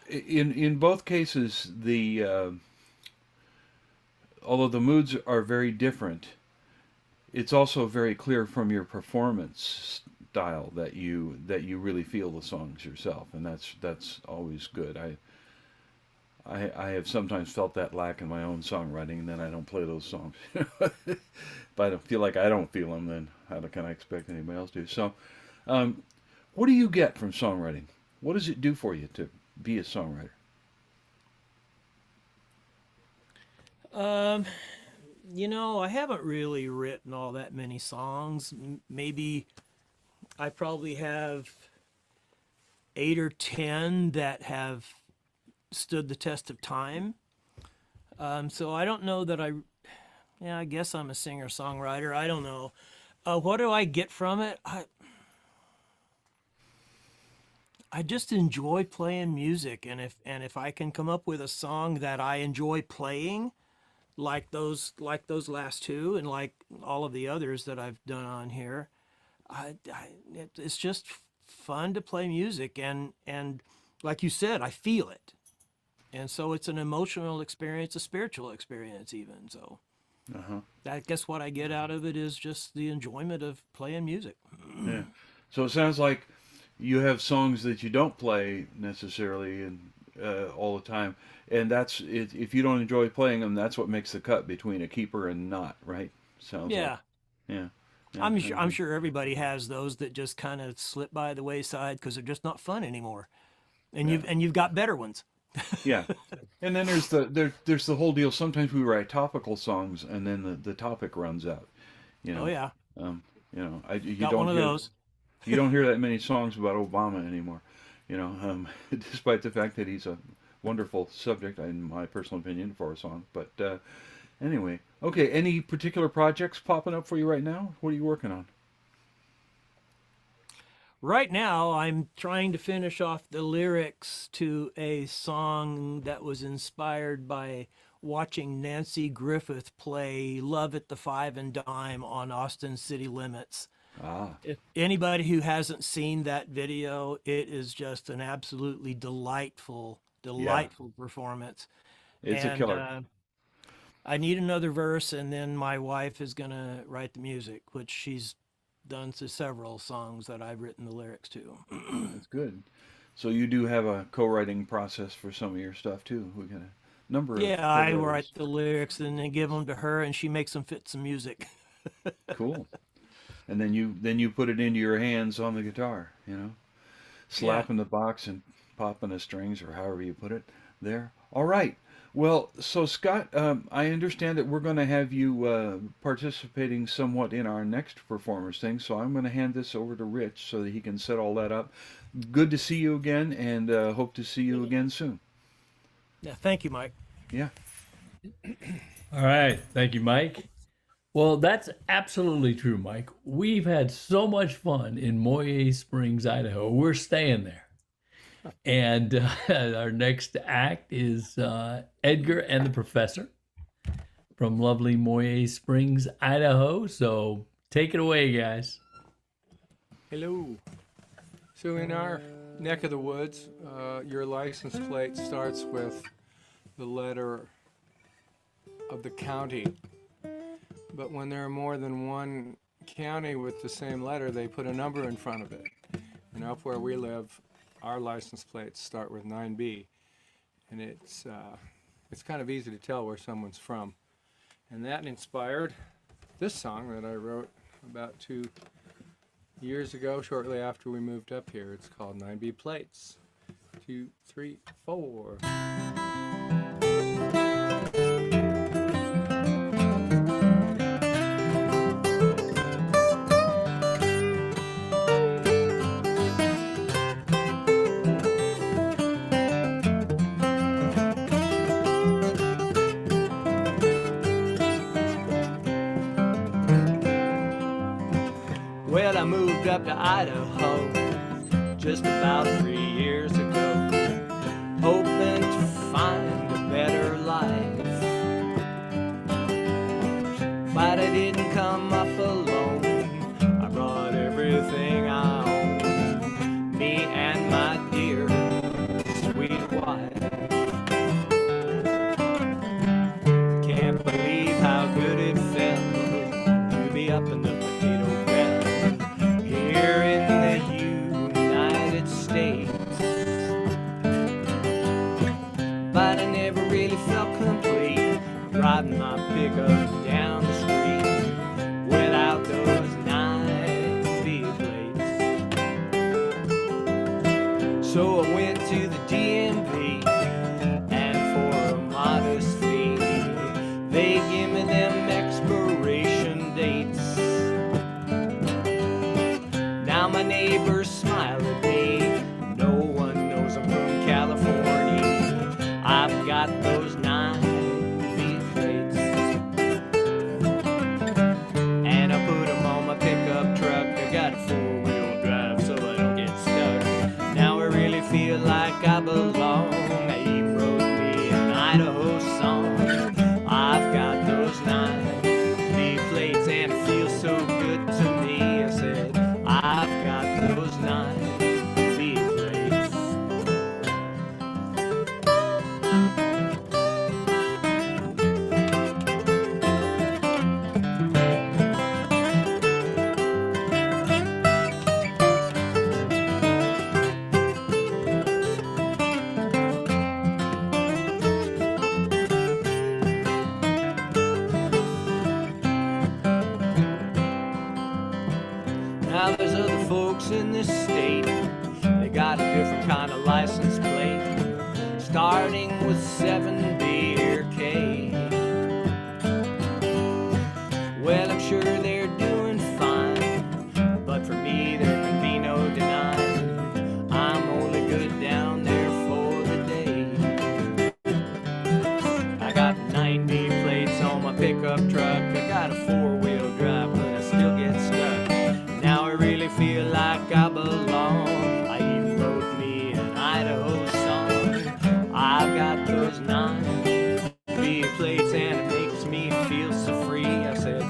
in both cases, although the moods are very different, it's also very clear from your performance style that you really feel the songs yourself, and that's always good. I have sometimes felt that lack in my own songwriting, and then I don't play those songs. If I don't feel like I don't feel them, then how can I expect anybody else to? So, what do you get from songwriting? What does it do for you to be a songwriter? You know, I haven't really written all that many songs. Maybe I probably have 8 or 10 that have stood the test of time. So I don't know that I guess I'm a singer-songwriter. I don't know. What do I get from it? I just enjoy playing music, and if I can come up with a song that I enjoy playing, like those last two, and like all of the others that I've done on here, it's just fun to play music, and like you said, I feel it, and so it's an emotional experience, a spiritual experience, even. So, I guess what I get out of it is just the enjoyment of playing music. Yeah. So it sounds like you have songs that you don't play necessarily and all the time, and that's it, if you don't enjoy playing them, that's what makes the cut between a keeper and not, right? Sounds Yeah. like. Yeah. Yeah, I'm sure everybody has those that just kind of slip by the wayside because they're just not fun anymore, and you've got better ones. Yeah, and then there's the whole deal. Sometimes we write topical songs, and then the topic runs out. You know. Oh yeah, You know, you got don't one of hear, those. you don't hear that many songs about Obama anymore. You know, despite the fact that he's a wonderful subject, in my personal opinion, for a song. But anyway, okay. Any particular projects popping up for you right now? What are you working on? Right now, I'm trying to finish off the lyrics to a song that was inspired by watching Nancy Griffith play "Love at the Five and Dime" on Austin City Limits. Ah, If anybody who hasn't seen that video, it is just an absolutely delightful performance. it's a killer. I need another verse, and then my wife is gonna write the music, which she's done to several songs that I've written the lyrics to. That's good. So you do have a co-writing process for some of your stuff too. We got a number of Yeah, I co-writers. write the lyrics and then give them to her, and she makes them fit some music. Cool. And then you put it into your hands on the guitar, you know, slapping the box and popping the strings, or however you put it there. All right. Well, so Scott, I understand that we're going to have you participating somewhat in our next performers thing, so I'm going to hand this over to Rich so that he can set all that up. Good to see you again, and hope to see you again soon. Yeah, thank you, Mike. Yeah. All right. Thank you, Mike. Well, that's absolutely true, Mike. We've had so much fun in Moyie Springs, Idaho. We're staying there. And our next act is Edgar and the Professor from lovely Moyie Springs, Idaho. So take it away, guys. Hello. So in our neck of the woods, your license plate starts with the letter of the county. But when there are more than one county with the same letter, they put a number in front of it. And up where we live, our license plates start with 9B. And it's kind of easy to tell where someone's from. And that inspired this song that I wrote about 2 years ago, shortly after we moved up here. It's called 9B Plates. 2, 3, 4. Well, I moved up to Idaho just about 3 years ago, hoping to find a better life. But I didn't come up alone. I brought everything I own, me and my dear sweet wife. Can't believe how good it felt to be up in the potato belt here in the United States. But I never really felt complete driving my pickup down the street without those 9B plates. So I went to the DMV, and for a modest fee, they give me them expiration dates. Now my neighbors smile at me, no one knows I'm from California. I've got those 9B plates, and I put them on my pickup truck. I got a 4-wheel drive so I don't get stuck. Now I really feel like I belong. I even wrote me an Idaho song. I've got those 9B plates, and it feels so good to me. I said, I've got those 9B plates. Now there's other folks in this state, they got a different kind of license plate, starting with 7B or K. Well, I'm sure they're doing fine, but for me there can be no denying I'm only good down there for the day. I got 9B plates on my pickup truck, I got a 4-wheel drive, but I still get stuck. Now I really feel like I belong. I even wrote me an Idaho song. I've got those 9B plates, and it makes me feel so free. I said,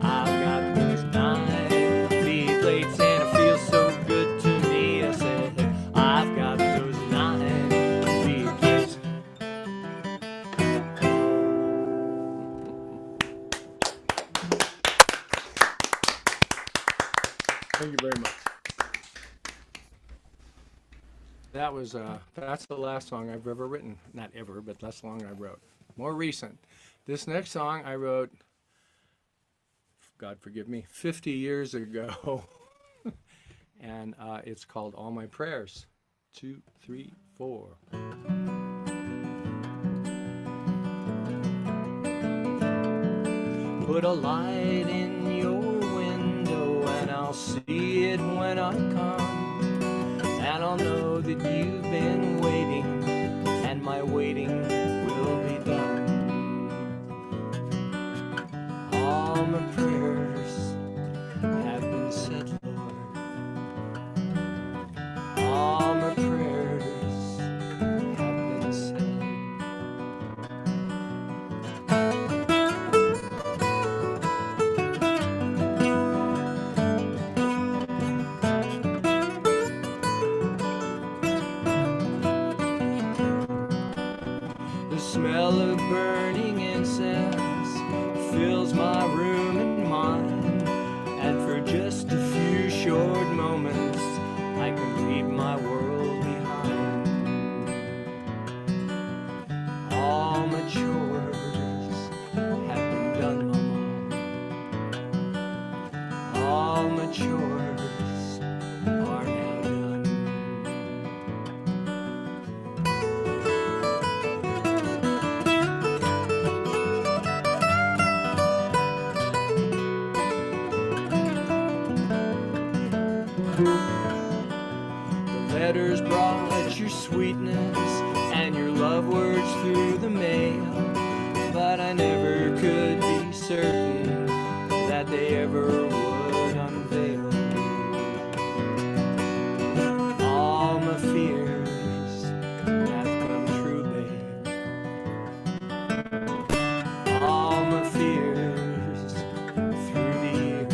I've got those 9B plates, and it feels so good to me. I said, I've got those 9B plates. Thank you very much. That was that's the last song I've ever written. Not ever, but that's the song I wrote. More recent. This next song I wrote, God forgive me, 50 years ago. And it's called All My Prayers. 2, 3, 4. Put a light in your window, and I'll see it when I come, and I'll know that you've been waiting, and my waiting will be done. All my prayers have been said, Lord. All my prayers have been said. The smell of burning incense fills my room and mind, and for just a few short moments I can leave my world behind. All my chores have been done, Mama. The letters brought your sweetness and your love words through the mail, but I never could be certain that they ever would unveil all my fears have come true, babe. All my fears through the years.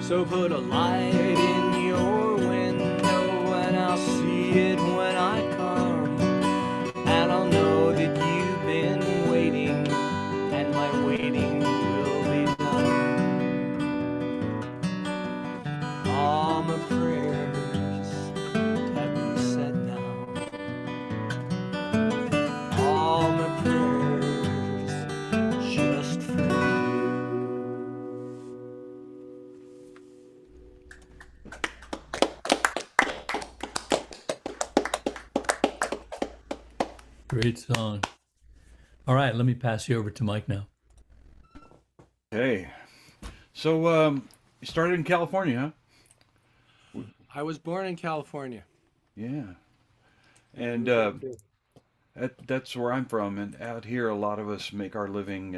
So put a light in your window and I'll see it when I come. And I'll know that you've been waiting and my waiting will be done. All my prayers have been said now. All my prayers just for you. Great song. All right, let me pass you over to Mike now. Hey, so you started in California, huh? I was born in California. Yeah, and that's where I'm from. And out here, a lot of us make our living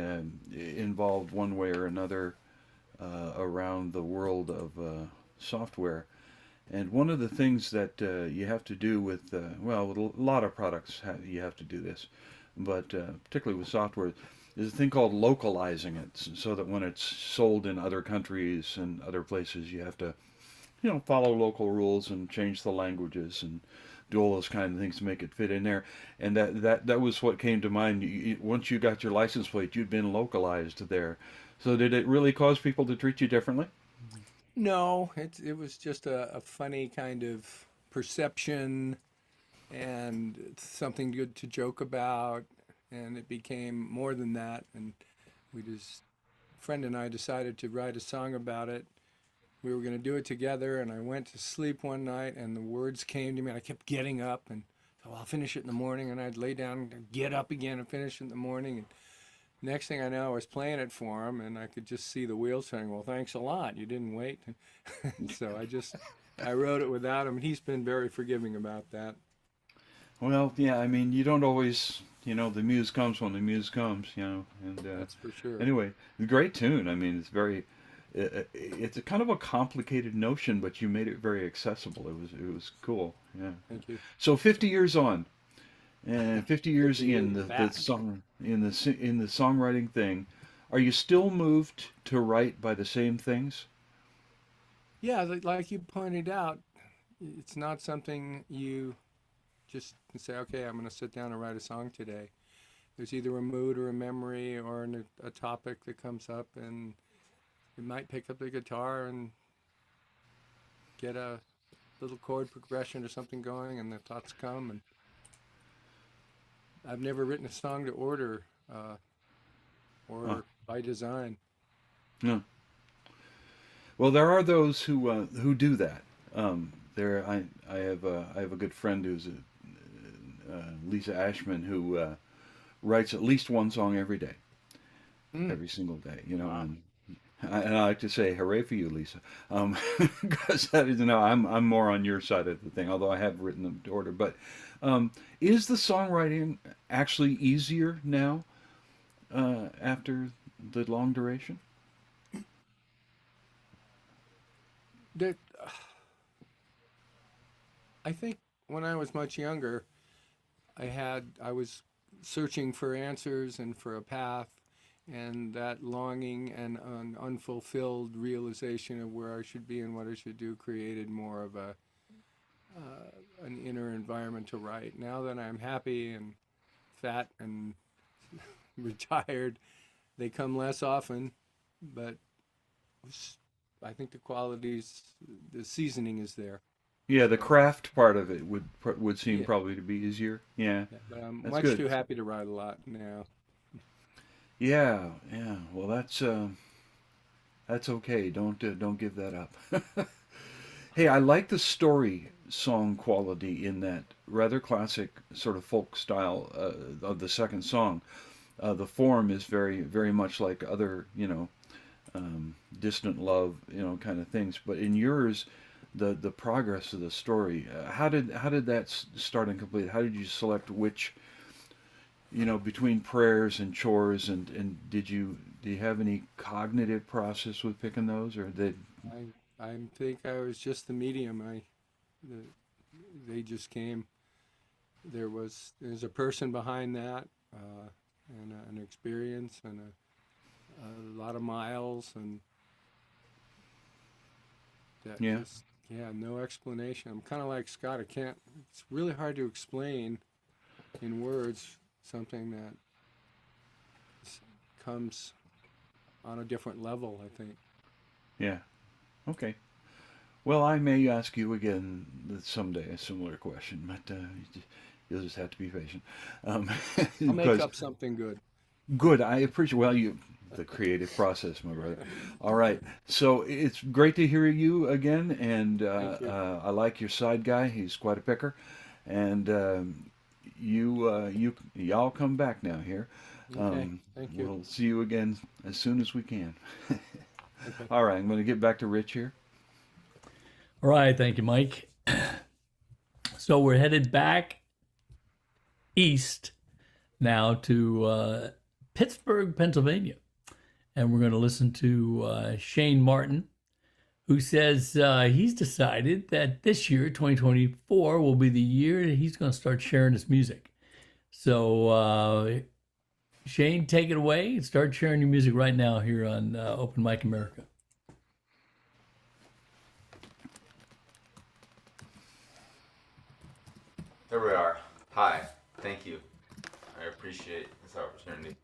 involved one way or another around the world of software. And one of the things that you have to do with, well, with a lot of products, you have to do this, but particularly with software, is a thing called localizing it, so that when it's sold in other countries and other places, you have to, follow local rules and change the languages and do all those kind of things to make it fit in there. And that was what came to mind. Once you got your license plate, you'd been localized there. So did it really cause people to treat you differently? No, it was just a funny kind of perception and something good to joke about, and it became more than that. And friend and I decided to write a song about it. We were going to do it together, and I went to sleep one night, and the words came to me, and I kept getting up, and so I'll finish it in the morning, and I'd lay down and get up again and finish it in the morning. And next thing I know, I was playing it for him, and I could just see the wheels turning. Well, thanks a lot. You didn't wait. So I wrote it without him, and he's been very forgiving about that. Well, yeah, I mean, you don't always, the muse comes when the muse comes, and That's for sure. anyway, great tune. I mean, it's a kind of a complicated notion, but you made it very accessible. It was cool. Yeah. Thank you. So 50 years on, and 50 years 50 in years the back. song in the songwriting thing, are you still moved to write by the same things? Yeah, like you pointed out, it's not something you just can say, okay, I'm going to sit down and write a song today. There's either a mood or a memory or a topic that comes up, and you might pick up the guitar and get a little chord progression or something going, and the thoughts come. And I've never written a song to order or by design. No. Well, there are those who do that. I have a good friend who's Lisa Ashman, who writes at least one song every day, every single day. Wow. And I like to say, hooray for you, Lisa, because I'm more on your side of the thing. Although I have written them to order, but is the songwriting actually easier now after the long duration? I think when I was much younger, I was searching for answers and for a path, and that longing and an unfulfilled realization of where I should be and what I should do created more of an inner environment to write. Now that I'm happy and fat and retired, they come less often, but I think the seasoning is there. Yeah, the craft part of it would seem Yeah. probably to be easier. Yeah, Yeah, but I'm that's much good. too happy to write a lot now. Yeah, yeah. Well, that's okay. Don't give that up. Hey, I like the story song quality in that rather classic sort of folk style of the second song. The form is very much like other, distant love, kind of things. But in yours, the progress of the story, how did that start and complete? How did you select which, between prayers and chores, and do you have any cognitive process with picking those, or did? I think I was just the medium. The, they just came. There's a person behind that, and an experience and a lot of miles, and that Yeah. just, yeah, no explanation. I'm kind of like Scott. It's really hard to explain in words something that comes on a different level, I think. Yeah. Okay. Well, I may ask you again someday a similar question, but you'll just have to be patient. Um, I'll make because up something good. good, I appreciate. Well, the creative process, my brother. All right. So it's great to hear you again, and Thank you. I like your side guy. He's quite a picker, and y'all come back now here. Okay, thank you. We'll see you again as soon as we can. Okay. All right. I'm going to get back to Rich here. All right, thank you, Mike. So we're headed back east now to Pittsburgh, Pennsylvania. And we're going to listen to Shane Martin, who says he's decided that this year, 2024, will be the year that he's going to start sharing his music. So, Shane, take it away. Start sharing your music right now here on Open Mic America. Here we are. Hi. Thank you. I appreciate this opportunity.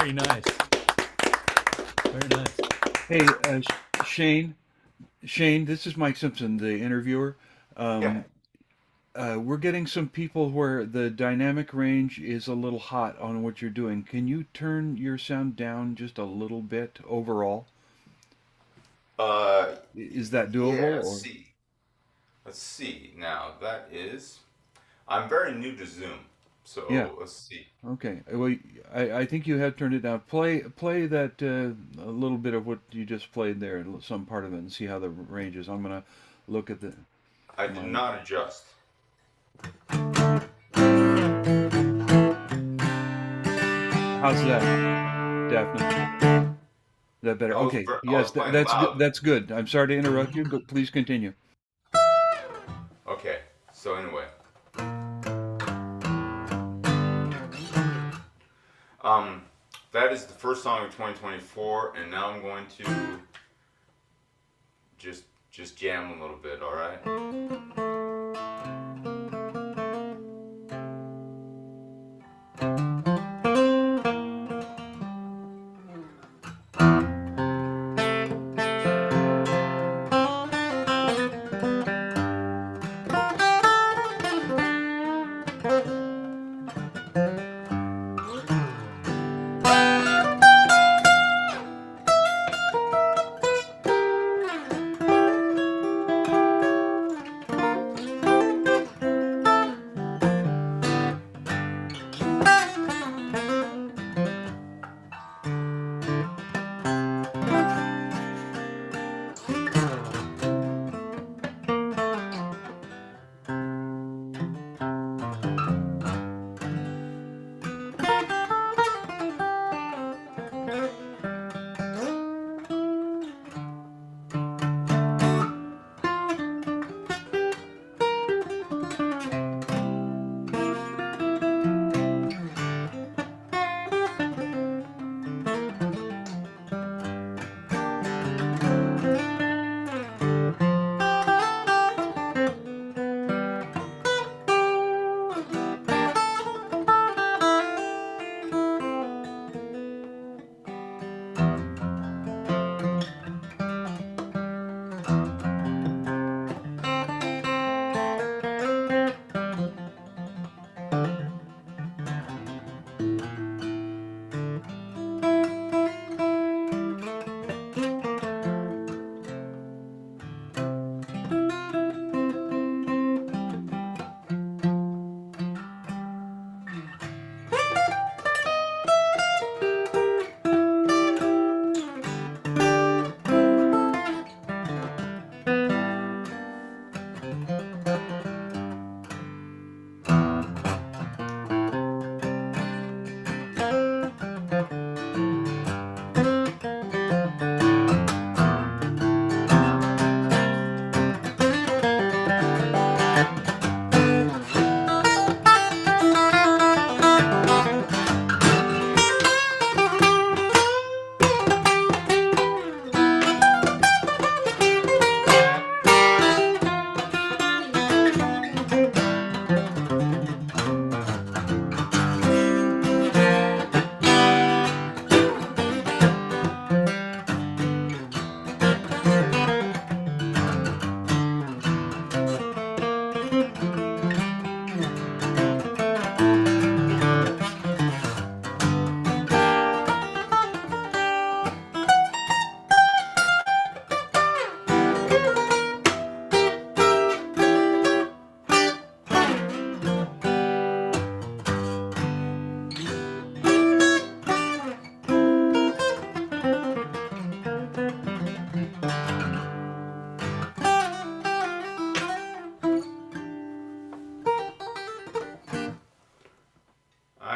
Very nice. Very nice. Hey, Shane, this is Mike Simpson, the interviewer. Yeah. We're getting some people where the dynamic range is a little hot on what you're doing. Can you turn your sound down just a little bit overall? Is that doable? Yeah, or? Let's see. Now, that is... I'm very new to Zoom, so Yeah. let's see. Okay. Well, I think you have turned it down. Play that a little bit of what you just played there, some part of it, and see how the range is. I'm gonna look at the. I did not adjust. How's that, Daphne? Is that better? I was Okay. ver- I Yes, was playing that's loud. good. That's good. I'm sorry to interrupt you, but please continue. Okay, so anyway. That is the first song of 2024, and now I'm going to just jam a little bit, all right?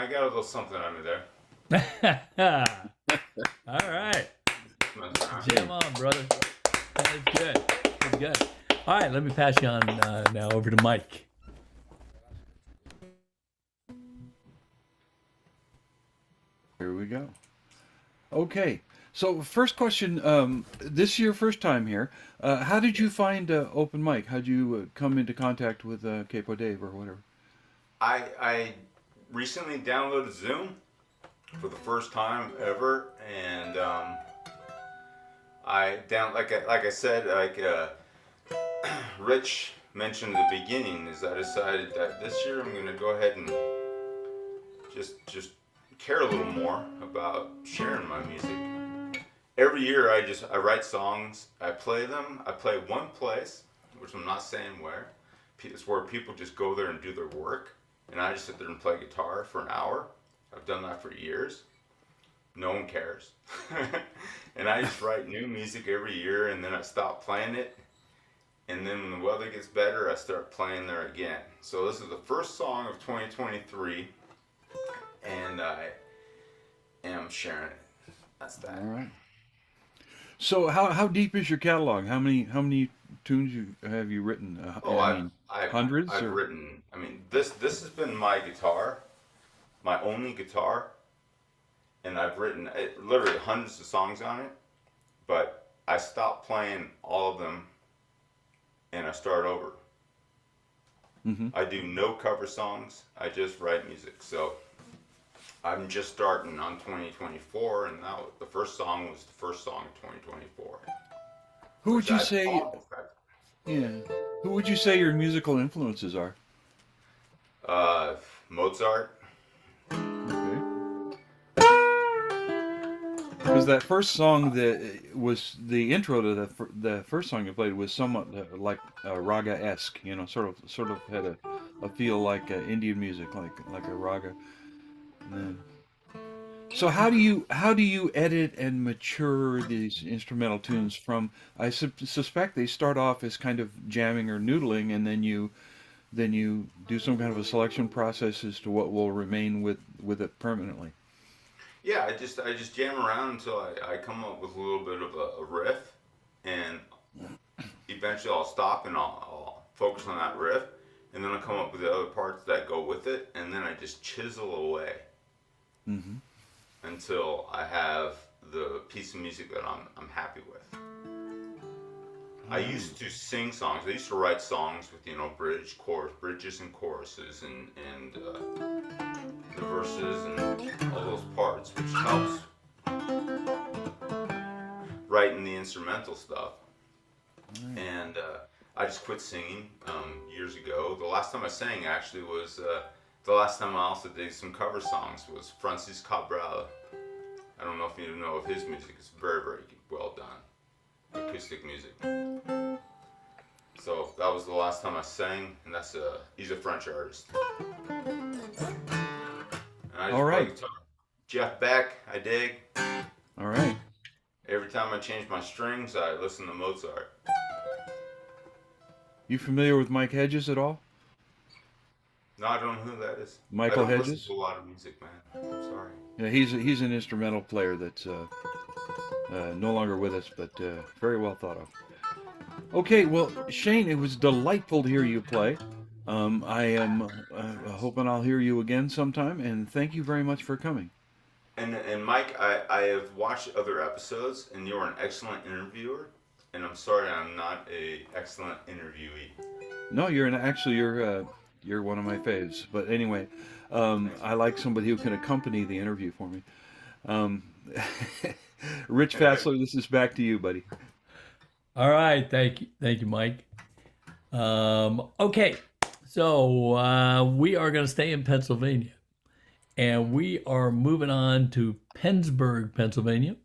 I got a little something under there. All right. Jam on, brother. That is good. That's good. All right, let me pass you on now over to Mike. Here we go. Okay. So first question, this is your first time here. How did you find open mic? How did you come into contact with Capo Dave or whatever? I recently downloaded Zoom, for the first time ever, and like I said, Rich mentioned at the beginning, is I decided that this year I'm gonna go ahead and just care a little more about sharing my music. Every year I write songs, I play them. I play one place, which I'm not saying where. It's where people just go there and do their work, and I just sit there and play guitar for an hour. I've done that for years. No one cares. And I just write new music every year, and then I stop playing it. And then when the weather gets better, I start playing there again. So this is the first song of 2023, and I am sharing it. That's that. All right. So how deep is your catalog? How many tunes have you written? Hundreds? I've written. I mean, this has been my guitar, my only guitar, and I've written literally hundreds of songs on it. But I stopped playing all of them, and I start over. Mm-hmm. I do no cover songs. I just write music. So I'm just starting on 2024, and now the first song was the first song of 2024. Who would you say? Yeah. Who would you say your musical influences are? Mozart. Okay. Because that first song that was the intro to the first song you played was somewhat like raga-esque, you know, sort of had a feel like Indian music, like a raga. And then, so how do you edit and mature these instrumental tunes from? I suspect they start off as kind of jamming or noodling, and then you do some kind of a selection process as to what will remain with it permanently. Yeah, I just jam around until I come up with a little bit of a riff, and eventually I'll stop and I'll focus on that riff, and then I'll come up with the other parts that go with it, and then I just chisel away. Mm-hmm. Until I have the piece of music that I'm happy with. I used to sing songs. I used to write songs with bridges and choruses and the verses and all those parts, which helps writing the instrumental stuff. And I just quit singing years ago. The last time I sang actually was the last time I also did some cover songs was Francis Cabral. I don't know if you know of his music. It's very, very well done. Acoustic music. So that was the last time I sang, and he's a French artist. And I just play guitar. Jeff Beck, I dig. All right. Every time I change my strings, I listen to Mozart. You familiar with Mike Hedges at all? No, I don't know who that is. Michael Hedges? I don't listen to a lot of music, man. I'm sorry. Yeah, he's an instrumental player that's no longer with us, but very well thought of. Okay, well, Shane, it was delightful to hear you play. I am hoping I'll hear you again sometime, and thank you very much for coming. And Mike, I have watched other episodes, and you're an excellent interviewer. And I'm sorry, I'm not an excellent interviewee. No, you're one of my faves. But anyway, I like somebody who can accompany the interview for me. Rich Fassler, this is back to you, buddy. All right, thank you, Mike. Okay, so we are going to stay in Pennsylvania, and we are moving on to Pennsburg, Pennsylvania,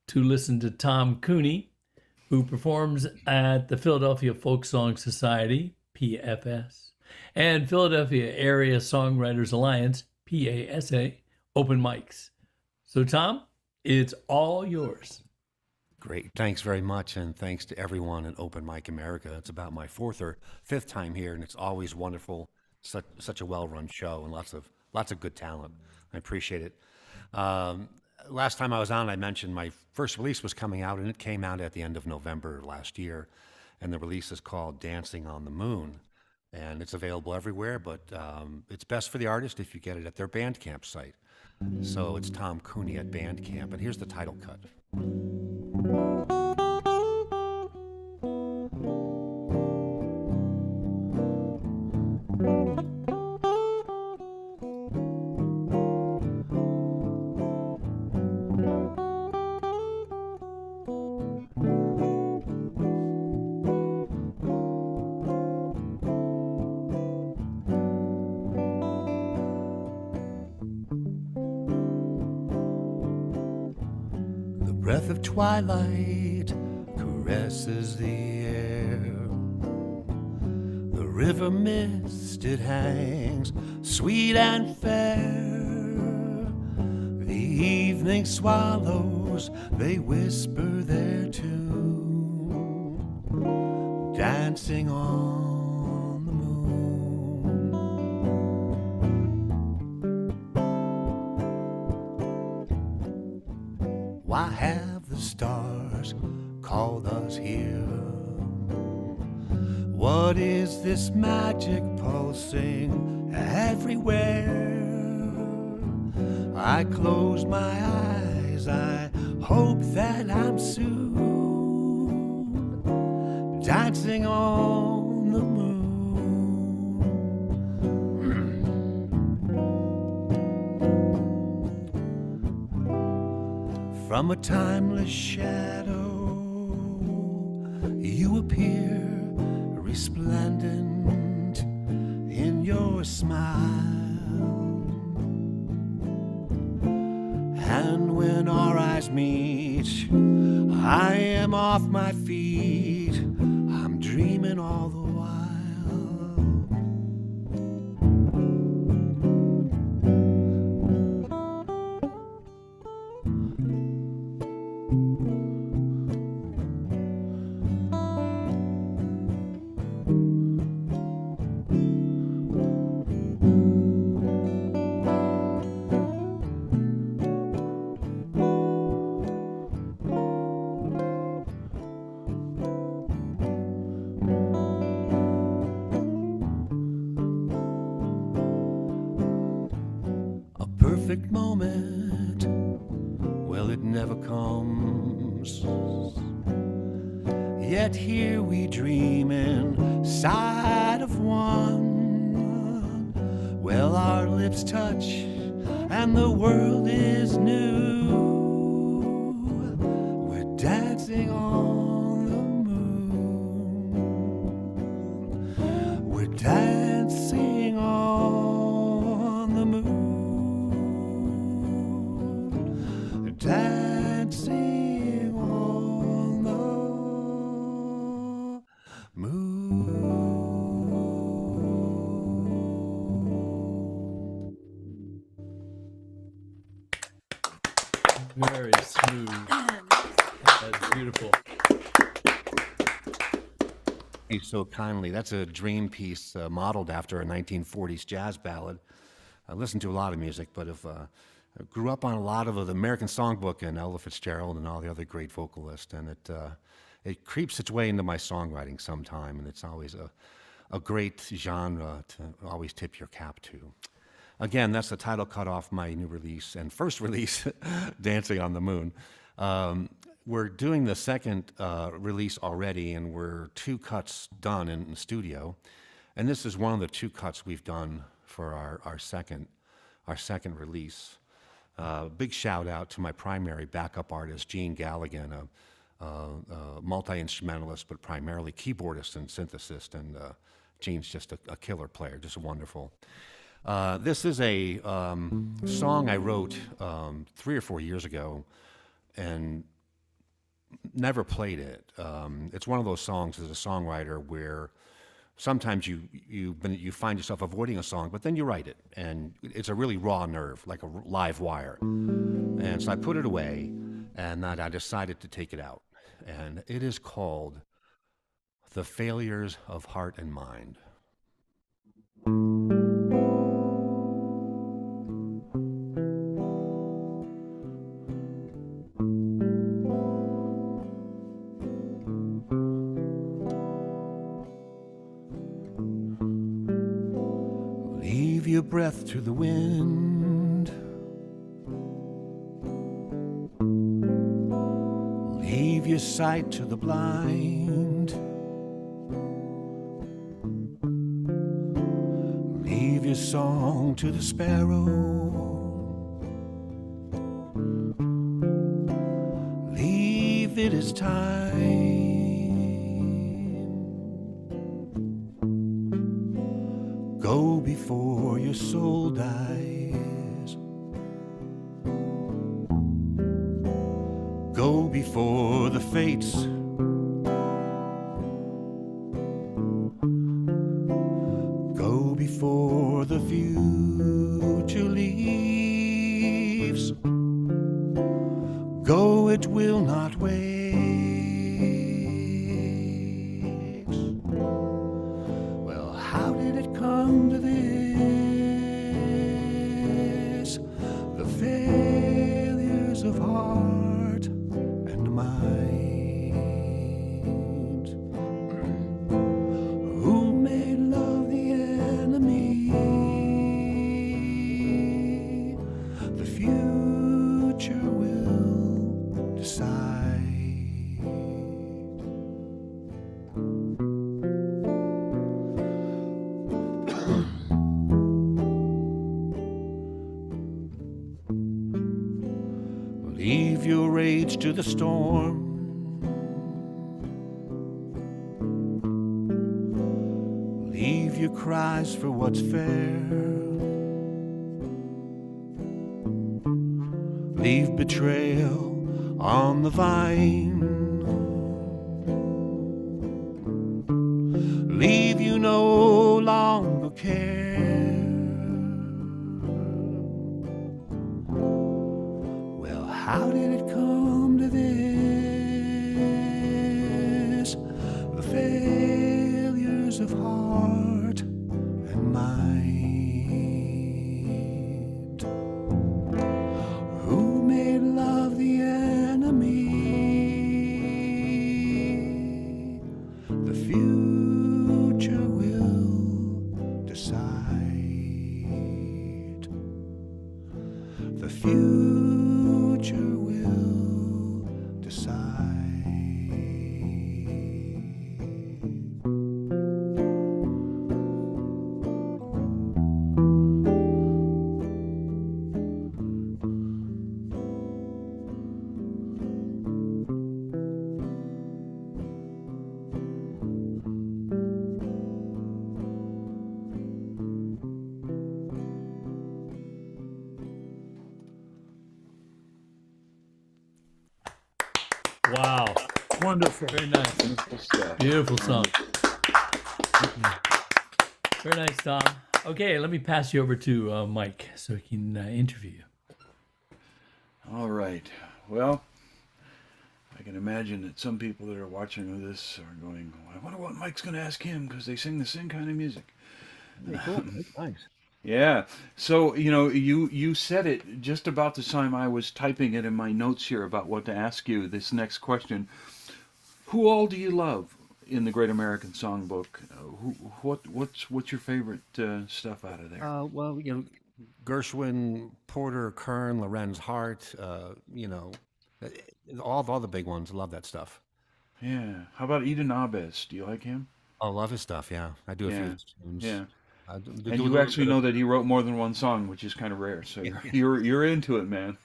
to listen to Tom Cooney, who performs at the Philadelphia Folk Song Society, PFS, and Philadelphia Area Songwriters Alliance, PASA, open mics. So, Tom, it's all yours. Great. Thanks very much, and thanks to everyone at Open Mic America. It's about my fourth or fifth time here, and it's always wonderful. Such a well-run show and lots of good talent. I appreciate it. Last time I was on, I mentioned my first release was coming out, and it came out at the end of November last year, and the release is called Dancing on the Moon, and it's available everywhere, but it's best for the artist if you get it at their Bandcamp site. So it's Tom Cooney at Bandcamp, and here's the title cut. of twilight caresses the air. The river mist, it hangs sweet and fair. The evening swallows, they whisper their tune, dancing on the moon. Why have the stars called us here? What is this magic pulsing everywhere? I close my eyes, I hope that I'm soon dancing on the moon. From a timeless shadow you appear, resplendent in your smile. And when our eyes meet, I am off my feet. I'm dreaming all the while. Perfect moment, well, it never comes. Yet here we dream inside of one. Well, our lips touch and the world is new. We're dancing on the moon. We're dancing on the moon. Dancing on the moon. Very smooth. That's beautiful. Thank you so kindly. That's a dream piece modeled after a 1940s jazz ballad. I listen to a lot of music, but I grew up on a lot of the American Songbook and Ella Fitzgerald and all the other great vocalists, and it creeps its way into my songwriting sometime, and it's always a great genre to always tip your cap to. Again, that's the title cut off my new release and first release, Dancing on the Moon. We're doing the second release already, and we're 2 cuts done in the studio, and this is one of the 2 cuts we've done for our second release. Big shout out to my primary backup artist, Gene Galligan, a multi-instrumentalist, but primarily keyboardist and synthesist. And Gene's just a killer player, just wonderful. This is a song I wrote 3 or 4 years ago and never played it. It's one of those songs as a songwriter where sometimes you find yourself avoiding a song, but then you write it, and it's a really raw nerve, like a live wire. And so I put it away, and then I decided to take it out. And it is called The Failures of Heart and Mind. Leave your breath to the wind. Leave your sight to the blind. Leave your song to the sparrow. Leave it as time. Go before your soul dies. Go before before the fates. Go before the future leaves. Go, it will not wait. Well, how did it come to this? The failures of heart and mind. Who made love the enemy? The future will decide. Leave your rage to the storm. Leave your cries for what's fair. Leave betrayal on the vine. Leave you no longer care. Well, how did it come to this? The failures of heart and mind. Who made love the enemy? The future will decide. The future will decide. Wow. Wonderful. Very nice. Beautiful song. Very nice, Tom. Okay, let me pass you over to Mike so he can interview you. All right. Well, I can imagine that some people that are watching this are going, I wonder what Mike's going to ask him because they sing the same kind of music. Cool. That's nice. Yeah. So, you said it just about the time I was typing it in my notes here about what to ask you, this next question. Who all do you love in the Great American Songbook? What's your favorite stuff out of there? Well, Gershwin, Porter, Kern, Lorenz Hart, all the big ones. Love that stuff. Yeah. How about Eden Abes? Do you like him? I love his stuff, yeah. I do a few Yeah. of his tunes. Yeah. Do And a you little actually bit know of- that he wrote more than one song, which is kind of rare. So you're into it, man.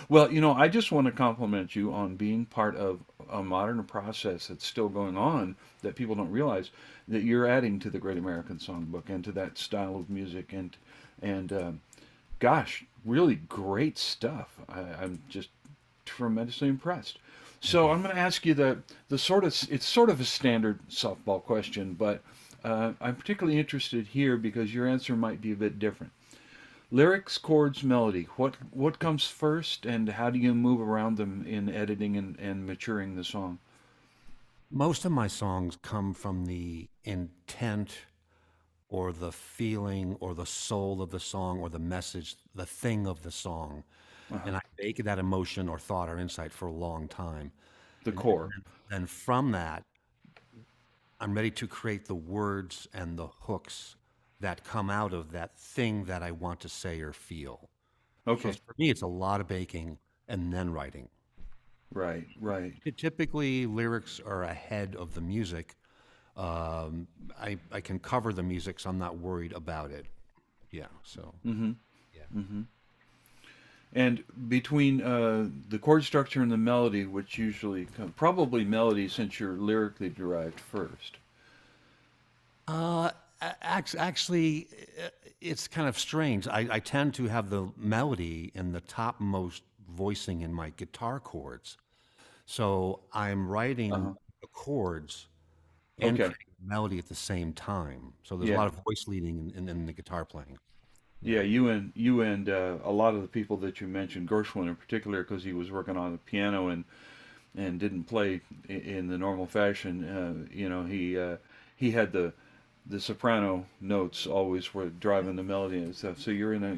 Well, I just want to compliment you on being part of a modern process that's still going on that people don't realize that you're adding to the Great American Songbook and to that style of music and gosh, really great stuff. I'm just tremendously impressed. So I'm going to ask you the it's sort of a standard softball question, but I'm particularly interested here because your answer might be a bit different. Lyrics, chords, melody. What comes first, and how do you move around them in editing and maturing the song? Most of my songs come from the intent or the feeling or the soul of the song or the message, the thing of the song. And I bake that emotion or thought or insight for a long time. The core. And from that, I'm ready to create the words and the hooks that come out of that thing that I want to say or feel. Okay. So for me, it's a lot of baking and then writing. Right. Typically, lyrics are ahead of the music. I can cover the music, so I'm not worried about it. Yeah, so. Mm-hmm. Yeah. Mm-hmm. And between the chord structure and the melody, which usually probably melody since you're lyrically derived first. Actually, it's kind of strange. I tend to have the melody in the topmost voicing in my guitar chords. So I'm writing the chords and Okay. creating the melody at the same time. So there's a Yeah. lot of voice leading in the guitar playing. Yeah, you and a lot of the people that you mentioned, Gershwin in particular, because he was working on the piano and didn't play in the normal fashion. He had the soprano notes always were driving the melody and stuff. So you're in a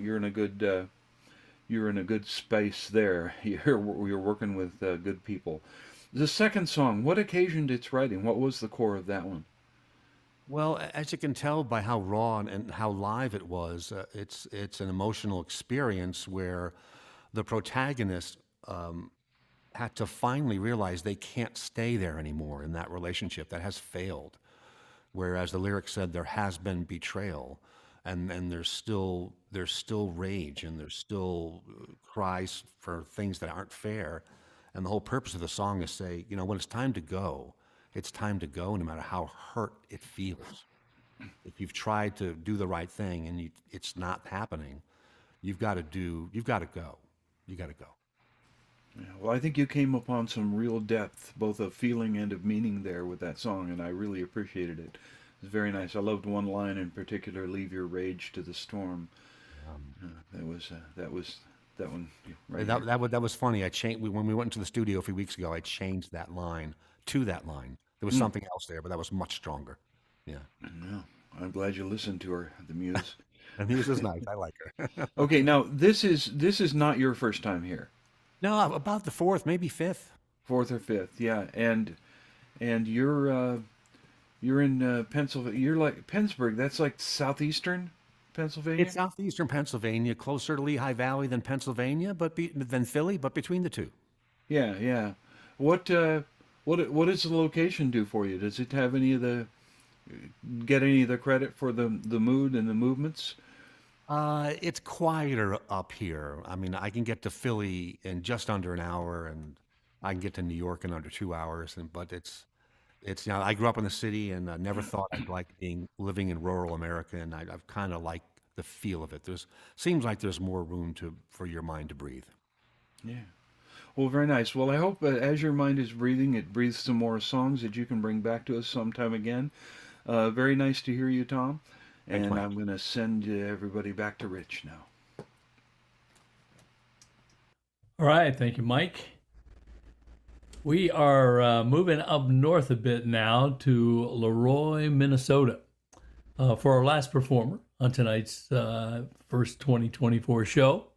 good space there. You're working with good people. The second song, what occasioned its writing? What was the core of that one? Well, as you can tell by how raw and how live it was, it's an emotional experience where the protagonist had to finally realize they can't stay there anymore in that relationship that has failed. Whereas the lyrics said there has been betrayal, and there's still rage, and there's still cries for things that aren't fair. And the whole purpose of the song is say, when it's time to go, it's time to go, no matter how hurt it feels. If you've tried to do the right thing and it's not happening, you've got to go. You got to go. Yeah, well, I think you came upon some real depth, both of feeling and of meaning there with that song, and I really appreciated it. It was very nice. I loved one line in particular, "Leave your rage to the storm." That one. Right there. That was funny. I changed when we went into the studio a few weeks ago. I changed that line to that line. There was something else there, but that was much stronger. Yeah. No, I'm glad you listened to her, the muse. The muse is nice. I like her. Okay, now this is not your first time here. No, about the fourth, maybe fifth. Fourth or fifth, yeah. And you're in Pennsylvania. You're like Pittsburgh. That's like southeastern Pennsylvania. It's southeastern Pennsylvania, closer to Lehigh Valley than Pennsylvania, than Philly, but between the two. Yeah, yeah. What does the location do for you? Does it have get any of the credit for the mood and the movements? It's quieter up here. I mean, I can get to Philly in just under an hour, and I can get to New York in under 2 hours. But it's I grew up in the city, and I never thought I'd like living in rural America, and I've kind of liked the feel of it. Seems like there's more room for your mind to breathe. Yeah. Well, very nice. Well, I hope as your mind is breathing, it breathes some more songs that you can bring back to us sometime again. Very nice to hear you, Tom. And I'm going to send everybody back to Rich now. All right. Thank you, Mike. We are moving up north a bit now to Leroy, Minnesota, for our last performer on tonight's first 2024 show.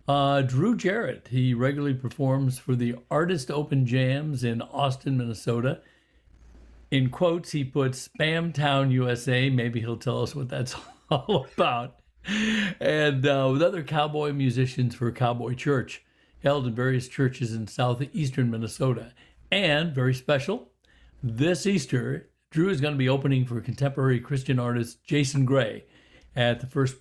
Drew Jarrett. He regularly performs for the Artist Open Jams in Austin, Minnesota. In quotes, he puts Spam Town, USA. Maybe he'll tell us what that's all about. And with other cowboy musicians for Cowboy Church, held in various churches in southeastern Minnesota. And very special, this Easter, Drew is going to be opening for contemporary Christian artist Jason Gray at the First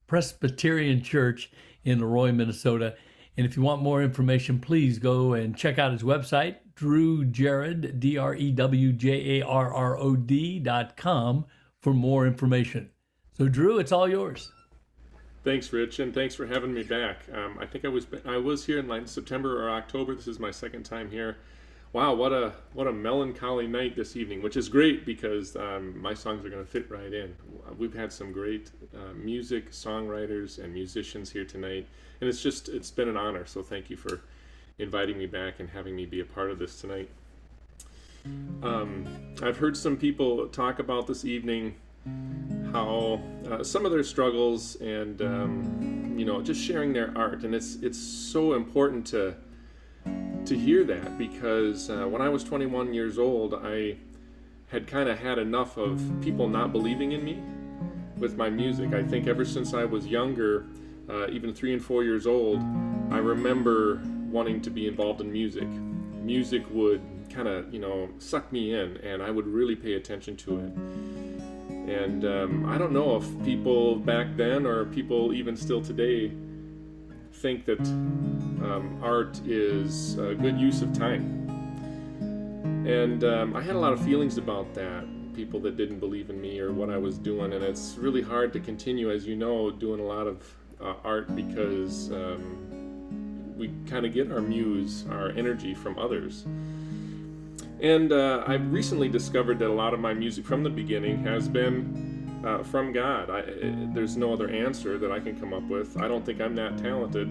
Presbyterian Church in Leroy, Minnesota. And if you want more information, please go and check out his website, DrewJarrod, DrewJarrod.com, for more information. So, Drew, it's all yours. Thanks, Rich, and thanks for having me back. I think I was here in like September or October. This is my second time here. Wow, what a melancholy night this evening, which is great because my songs are going to fit right in. We've had some great music, songwriters, and musicians here tonight, and it's been an honor. So thank you for inviting me back and having me be a part of this tonight. I've heard some people talk about this evening how some of their struggles and just sharing their art, and it's so important to hear that because when I was 21 years old, I had kind of had enough of people not believing in me with my music. I think ever since I was younger, even 3 and 4 years old, I remember wanting to be involved in music. Music would kind of, suck me in, and I would really pay attention to it. And I don't know if people back then or people even still today think that art is a good use of time. And I had a lot of feelings about that, people that didn't believe in me or what I was doing, and it's really hard to continue, as you know, doing a lot of art because we kind of get our muse, our energy from others. And I've recently discovered that a lot of my music from the beginning has been from God. There's no other answer that I can come up with. I don't think I'm that talented,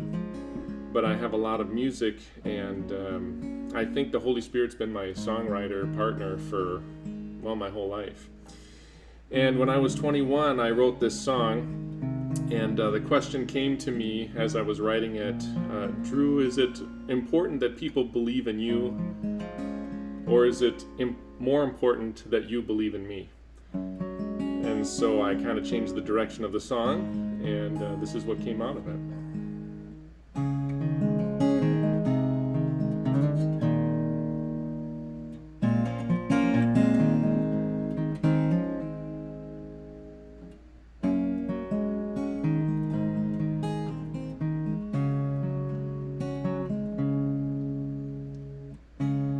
but I have a lot of music, and I think the Holy Spirit's been my songwriter partner for, well, my whole life. And when I was 21, I wrote this song, and the question came to me as I was writing it, Drew, is it important that people believe in you, or is it more important that you believe in me? And so I kind of changed the direction of the song, and this is what came out of it.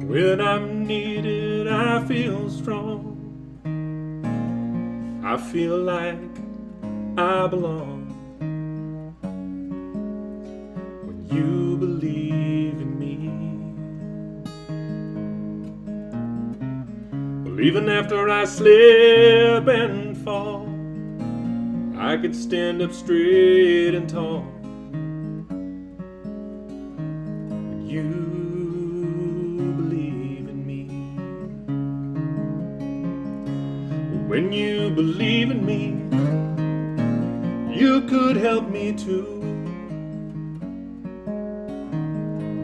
When I'm needed, I feel strong. I feel like I belong. When you believe in me. Well, even after I slip and fall, I could stand up straight and tall. When you When you believe in me, you could help me to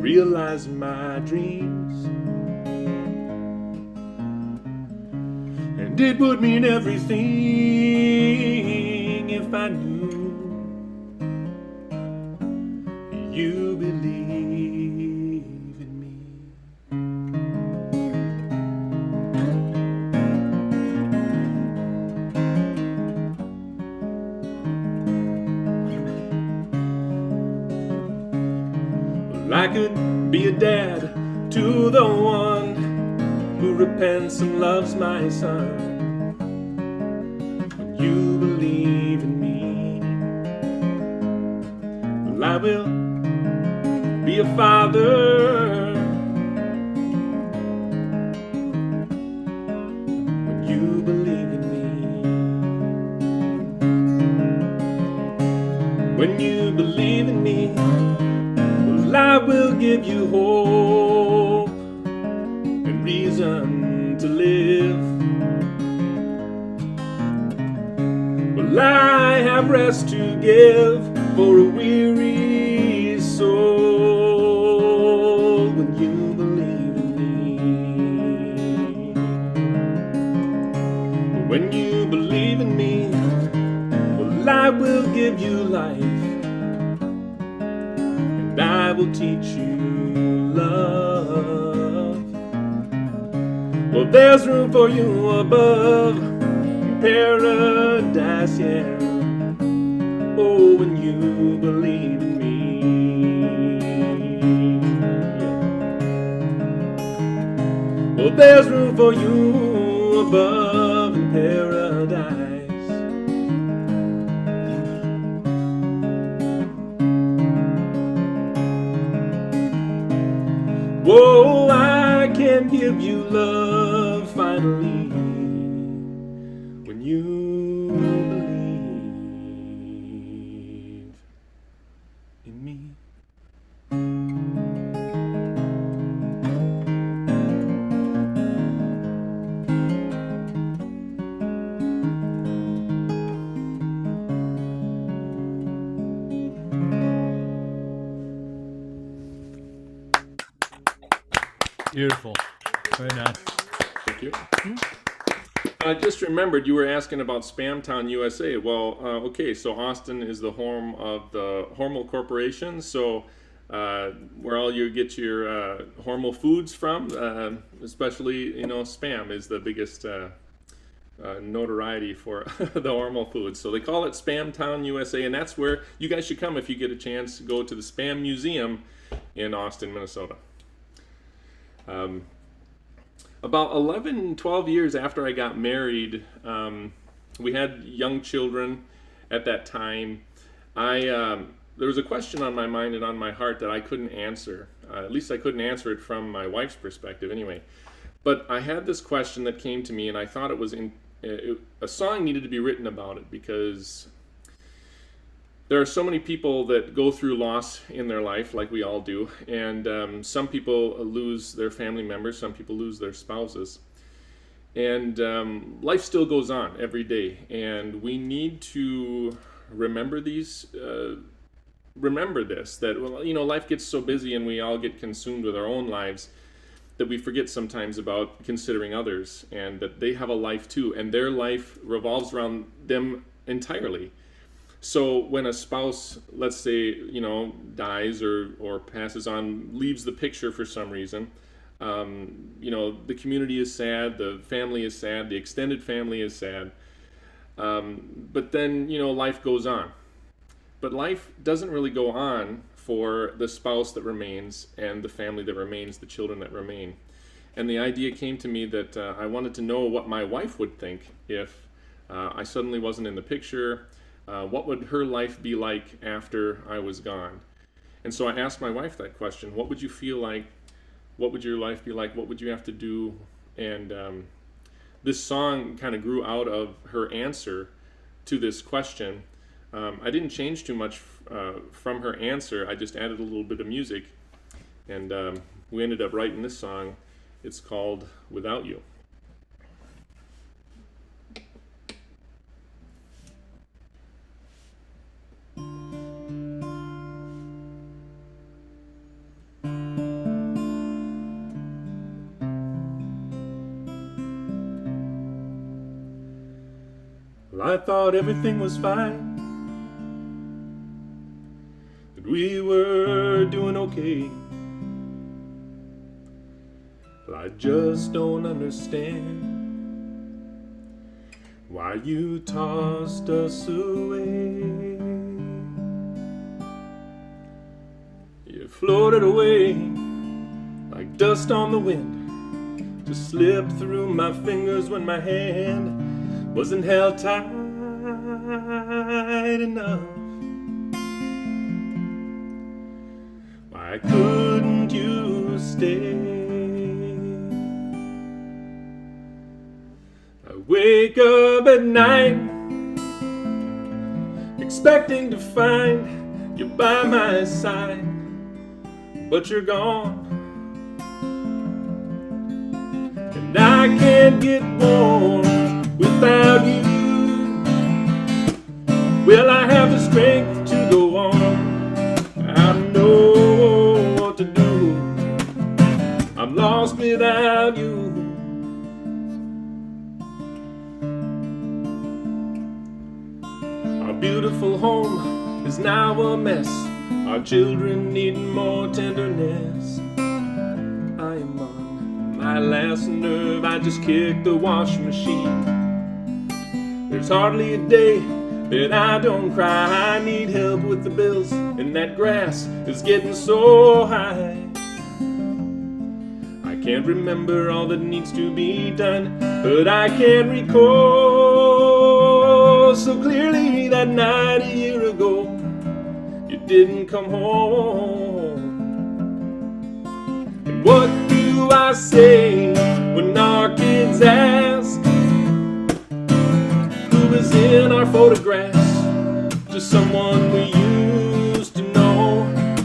realize my dreams. And it would mean everything if I knew you believe in me. I could be a dad to the one who repents and loves my son. When you believe in me, well, I will be a father. When you believe in me, when you believe in me, I will give you hope and reason to live. Well, I have rest to give for a weary soul. When you believe in me, when you believe in me, well, I will give you life. I will teach you love. Well, there's room for you above in paradise, yeah. Oh, when you believe in me, yeah. Well, there's room for you above in paradise. Oh, I can give you love finally when you believe in me. Beautiful. Very nice. Thank you. I just remembered you were asking about Spamtown, USA. Well, okay, so Austin is the home of the Hormel Corporation, so where all you get your Hormel foods from, especially, Spam is the biggest notoriety for the Hormel foods. So they call it Spamtown, USA, and that's where you guys should come if you get a chance to go to the Spam Museum in Austin, Minnesota. About 11, 12 years after I got married, we had young children at that time. I there was a question on my mind and on my heart that I couldn't answer. At least I couldn't answer it from my wife's perspective anyway. But I had this question that came to me, and I thought a song needed to be written about it, because there are so many people that go through loss in their life, like we all do, and some people lose their family members, some people lose their spouses, and life still goes on every day, and we need to remember this, that, well, you know, life gets so busy and we all get consumed with our own lives that we forget sometimes about considering others, and that they have a life too, and their life revolves around them entirely. So when a spouse, let's say, you know, dies or passes on, leaves the picture for some reason, you know, the community is sad, the family is sad, the extended family is sad, but then, you know, life goes on. But life doesn't really go on for the spouse that remains and the family that remains, the children that remain. And the idea came to me that I wanted to know what my wife would think if I suddenly wasn't in the picture. What would her life be like after I was gone? And so I asked my wife that question. What would you feel like? What would your life be like? What would you have to do? And this song kind of grew out of her answer to this question. I didn't change too much from her answer. I just added a little bit of music, and we ended up writing this song. It's called Without You. Well, I thought everything was fine, that we were doing okay. Well, I just don't understand why you tossed us away. You floated away like dust on the wind, just slipped through my fingers when my hand wasn't held tight enough. Why couldn't you stay? I wake up at night expecting to find you by my side, but you're gone, and I can't get warm without you. Will I have the strength to go on? I don't know what to do. I'm lost without you. Our beautiful home is now a mess. Our children need more tenderness. I am on my last nerve. I just kicked the washing machine. There's hardly a day that I don't cry. I need help with the bills, and that grass is getting so high. I can't remember all that needs to be done, but I can recall so clearly that night a year ago you didn't come home. And what do I say when our kids ask who was in our photographs? Just someone we used to know,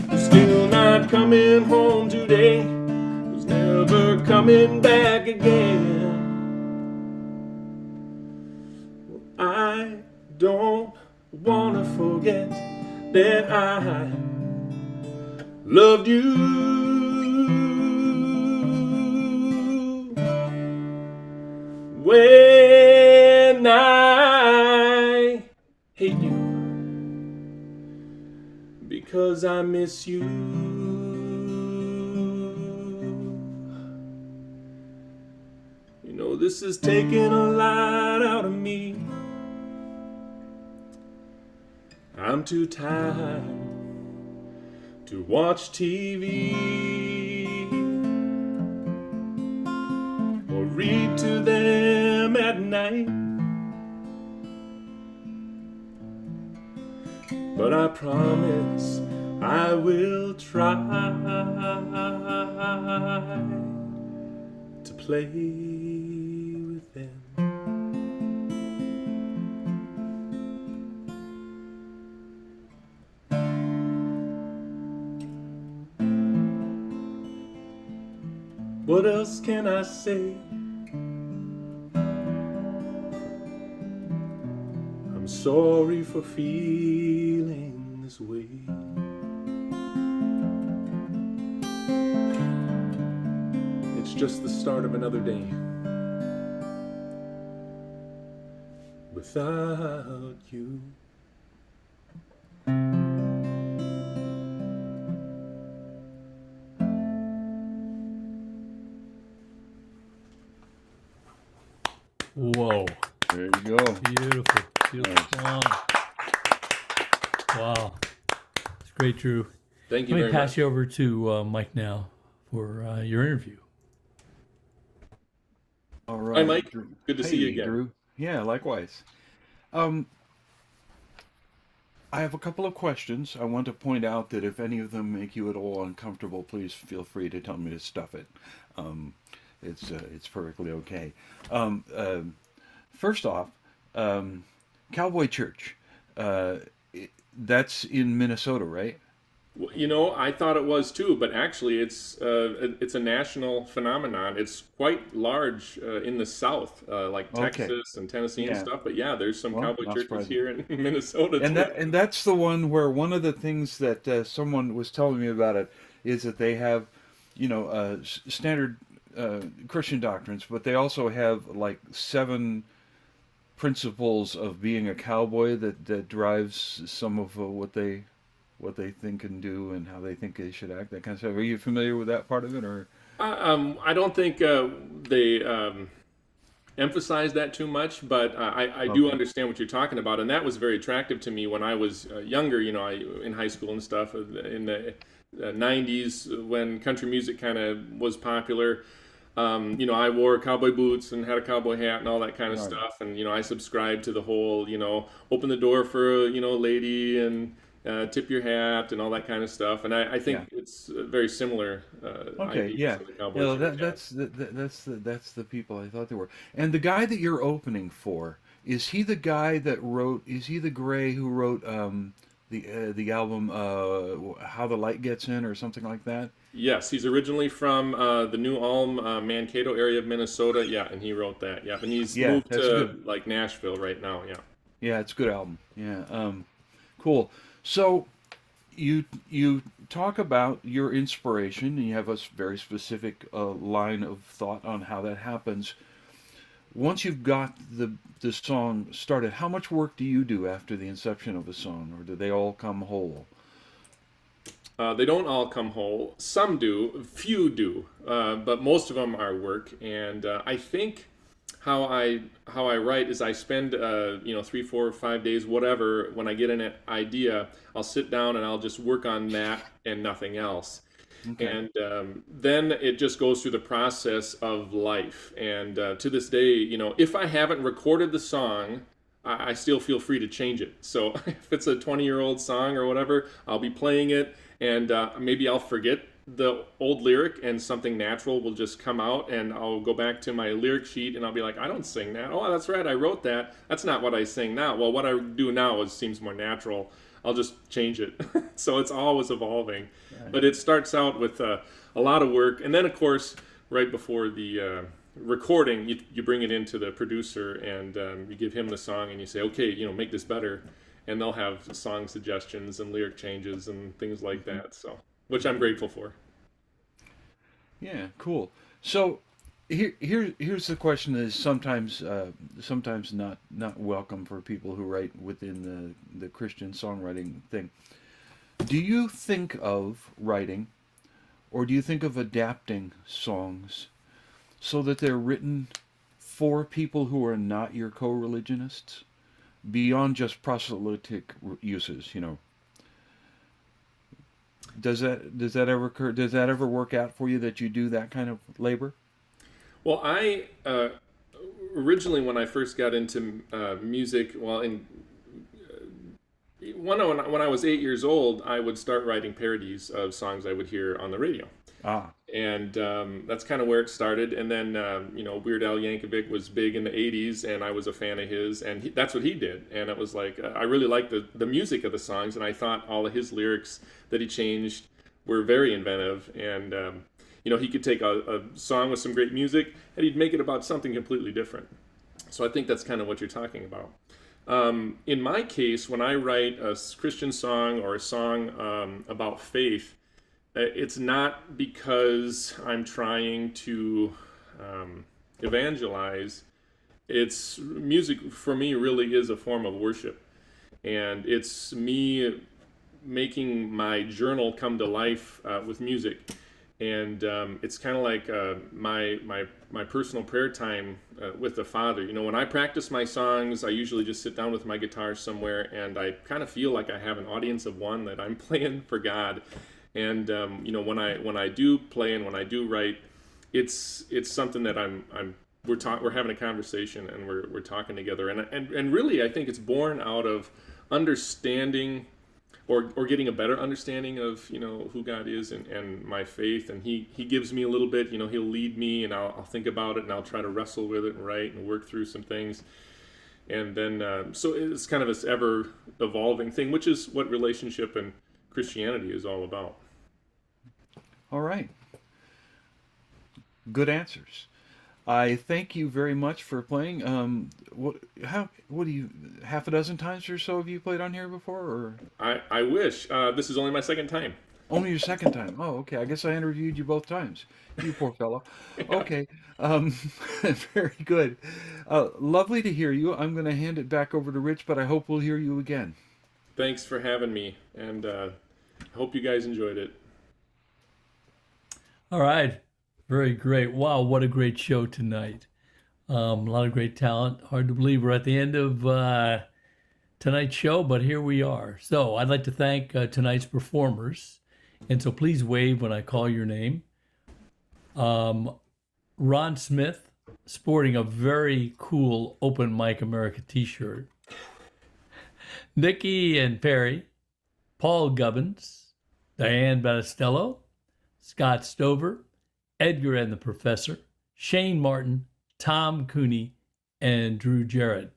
who's still not coming home today, who's never coming back again. Well, I don't want to forget that I loved you when I hate you, because I miss you. You know, this is taking a lot out of me. I'm too tired to watch TV or read to them at night. but I promise I will try to play with them. What else can I say? I'm sorry for feeling this way. It's just the start of another day without you. Whoa. There you go. Beautiful. Beautiful song. Wow. It's great, Drew. Thank you Let me very pass much. you over to Mike now for your interview. All right. Hi, Mike. Drew. Good to see you Hey, again. Drew. Yeah, likewise. I have a couple of questions. I want to point out that if any of them make you at all uncomfortable, please feel free to tell me to stuff it. It's perfectly okay. First off, Cowboy Church. That's in Minnesota, right? Well, you know, I thought it was too, but actually, it's a national phenomenon. It's quite large in the South, like Okay. Texas and Tennessee and Yeah. stuff. But yeah, there's some Well, cowboy not churches surprising. here in Minnesota And too. that's the one where one of the things that someone was telling me about it is that they have, standard Christian doctrines, but they also have like 7 principles of being a cowboy that drives some of what they think and do and how they think they should act, that kind of stuff. Are you familiar with that part of it, or? I don't think they emphasize that too much, but I do Okay. understand what you're talking about, and that was very attractive to me when I was younger. You know, in high school and stuff in the 90s when country music kind of was popular. I wore cowboy boots and had a cowboy hat and all that kind of Right. stuff, and I subscribed to the whole open the door for a lady and tip your hat and all that kind of stuff. And I think Yeah. it's very similar Okay, ideas yeah. of the cowboy Yeah, church. that's the people I thought they were. And the guy that you're opening for, is he the guy that wrote? Is he the Gray who wrote the album How the Light Gets In or something like that? Yes, he's originally from the New Ulm, Mankato area of Minnesota. Yeah, and he wrote that. Yeah, and he's Yeah, moved that's to good. like Nashville right now. Yeah. Yeah, it's a good album. Yeah, cool. So you talk about your inspiration, and you have a very specific line of thought on how that happens. Once you've got the song started, how much work do you do after the inception of a song, or do they all come whole? They don't all come whole. Some do, few do, but most of them are work. And I think how I write is I spend 3, 4, 5 days, whatever. When I get an idea, I'll sit down and I'll just work on that and nothing else. Okay. And then it just goes through the process of life. And to this day, if I haven't recorded the song, I still feel free to change it. So if it's a 20-year-old song or whatever, I'll be playing it, and maybe I'll forget the old lyric and something natural will just come out, and I'll go back to my lyric sheet and I'll be like, I don't sing that. Oh, that's right, I wrote that. That's not what I sing now. Well, what I do now seems more natural. I'll just change it. So it's always evolving. Right. But it starts out with a lot of work, and then of course, right before the recording, you bring it into the producer and you give him the song and you say, okay, make this better, and they'll have song suggestions and lyric changes and things like that. So, which I'm grateful for. Yeah, cool. So here's the question that is sometimes not welcome for people who write within the Christian songwriting thing. Do you think of writing, or do you think of adapting songs so that they're written for people who are not your co-religionists, beyond just proselytic uses? Does that ever occur? Does that ever work out for you, that you do that kind of labor? Well, I originally, when I first got into music, when I was 8 years old, I would start writing parodies of songs I would hear on the radio. And that's kind of where it started. And then, Weird Al Yankovic was big in the 80s, and I was a fan of his, and that's what he did. And it was like, I really liked the music of the songs, and I thought all of his lyrics that he changed were very inventive. And, he could take a song with some great music, and he'd make it about something completely different. So I think that's kind of what you're talking about. In my case, when I write a Christian song or a song about faith, it's not because I'm trying to evangelize. It's music for me really is a form of worship, and it's me making my journal come to life with music. And it's kind of like my personal prayer time with the Father. When I practice my songs, I usually just sit down with my guitar somewhere, and I kind of feel like I have an audience of one that I'm playing for God. And when I do play and when I do write, it's something that we're having a conversation, and we're talking together. And really, I think it's born out of understanding or getting a better understanding of who God is and my faith. And he gives me a little bit. He'll lead me, and I'll think about it, and I'll try to wrestle with it and write and work through some things. And then so it's kind of this ever evolving thing, which is what relationship and Christianity is all about. All right. Good answers. I thank you very much for playing. What do you, half a dozen times or so have you played on here before? Or I wish. This is only my second time. Only your second time. Oh, okay. I guess I interviewed you both times. You poor fellow. Yeah. Okay. Very good. Lovely to hear you. I'm going to hand it back over to Rich, but I hope we'll hear you again. Thanks for having me, and I hope you guys enjoyed it. All right. Very great. Wow, what a great show tonight. A lot of great talent. Hard to believe we're at the end of tonight's show, but here we are. So I'd like to thank tonight's performers. And so please wave when I call your name. Ron Smith, sporting a very cool Open Mic America t-shirt. Nikki and Perry, Paul Gobins, Diane Bello, Scott Stover, Edgar and the Professor, Shane Martin, Tom Cooney, and Drew Jarrett.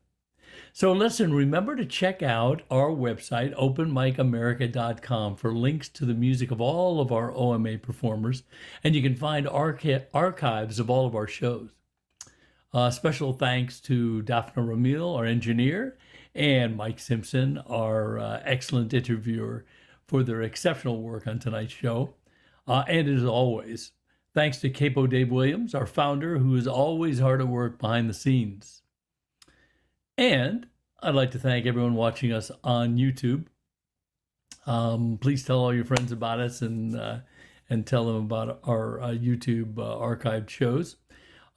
So listen, remember to check out our website, openmicamerica.com, for links to the music of all of our OMA performers, and you can find archives of all of our shows. Special thanks to Daphne Ramil, our engineer, and Mike Simpson, our excellent interviewer, for their exceptional work on tonight's show. And as always, thanks to Capo Dave Williams, our founder, who is always hard at work behind the scenes. And I'd like to thank everyone watching us on YouTube. Please tell all your friends about us and tell them about our YouTube archived shows.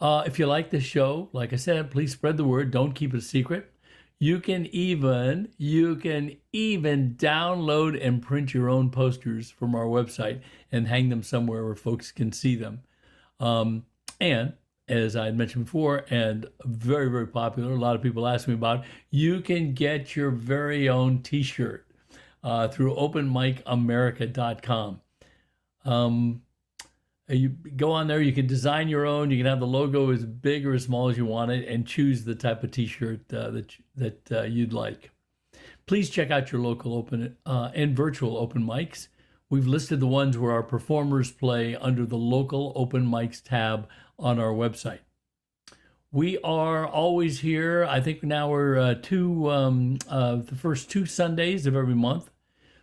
If you like this show, like I said, please spread the word. Don't keep it a secret. You can even download and print your own posters from our website and hang them somewhere where folks can see them. And as I had mentioned before, and very, very popular, a lot of people ask me about, you can get your very own t-shirt through openmicamerica.com. You go on there, you can design your own, you can have the logo as big or as small as you want it, and choose the type of t-shirt that you'd like. Please check out your local open and virtual open mics. We've listed the ones where our performers play under the local open mics tab on our website. We are always here. I think now we're the first 2 Sundays of every month.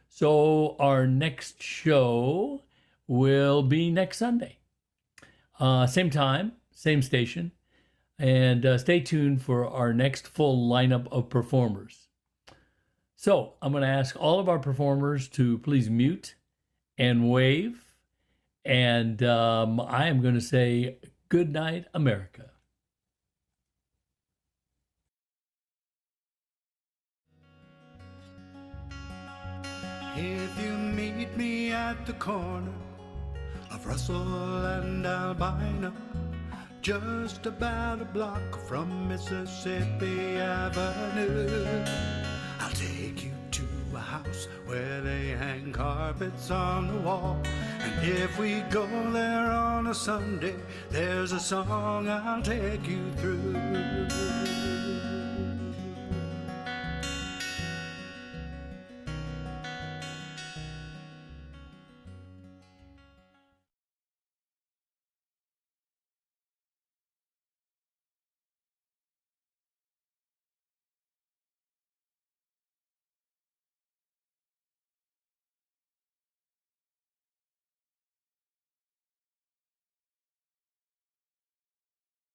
So our next show will be next Sunday. Same time, same station. And stay tuned for our next full lineup of performers. So I'm going to ask all of our performers to please mute and wave. And I am going to say, good night, America. If you meet me at the corner of Russell and Albina, just about a block from Mississippi Avenue, I'll take you to a house where they hang carpets on the wall. And if we go there on a Sunday, there's a song I'll take you through.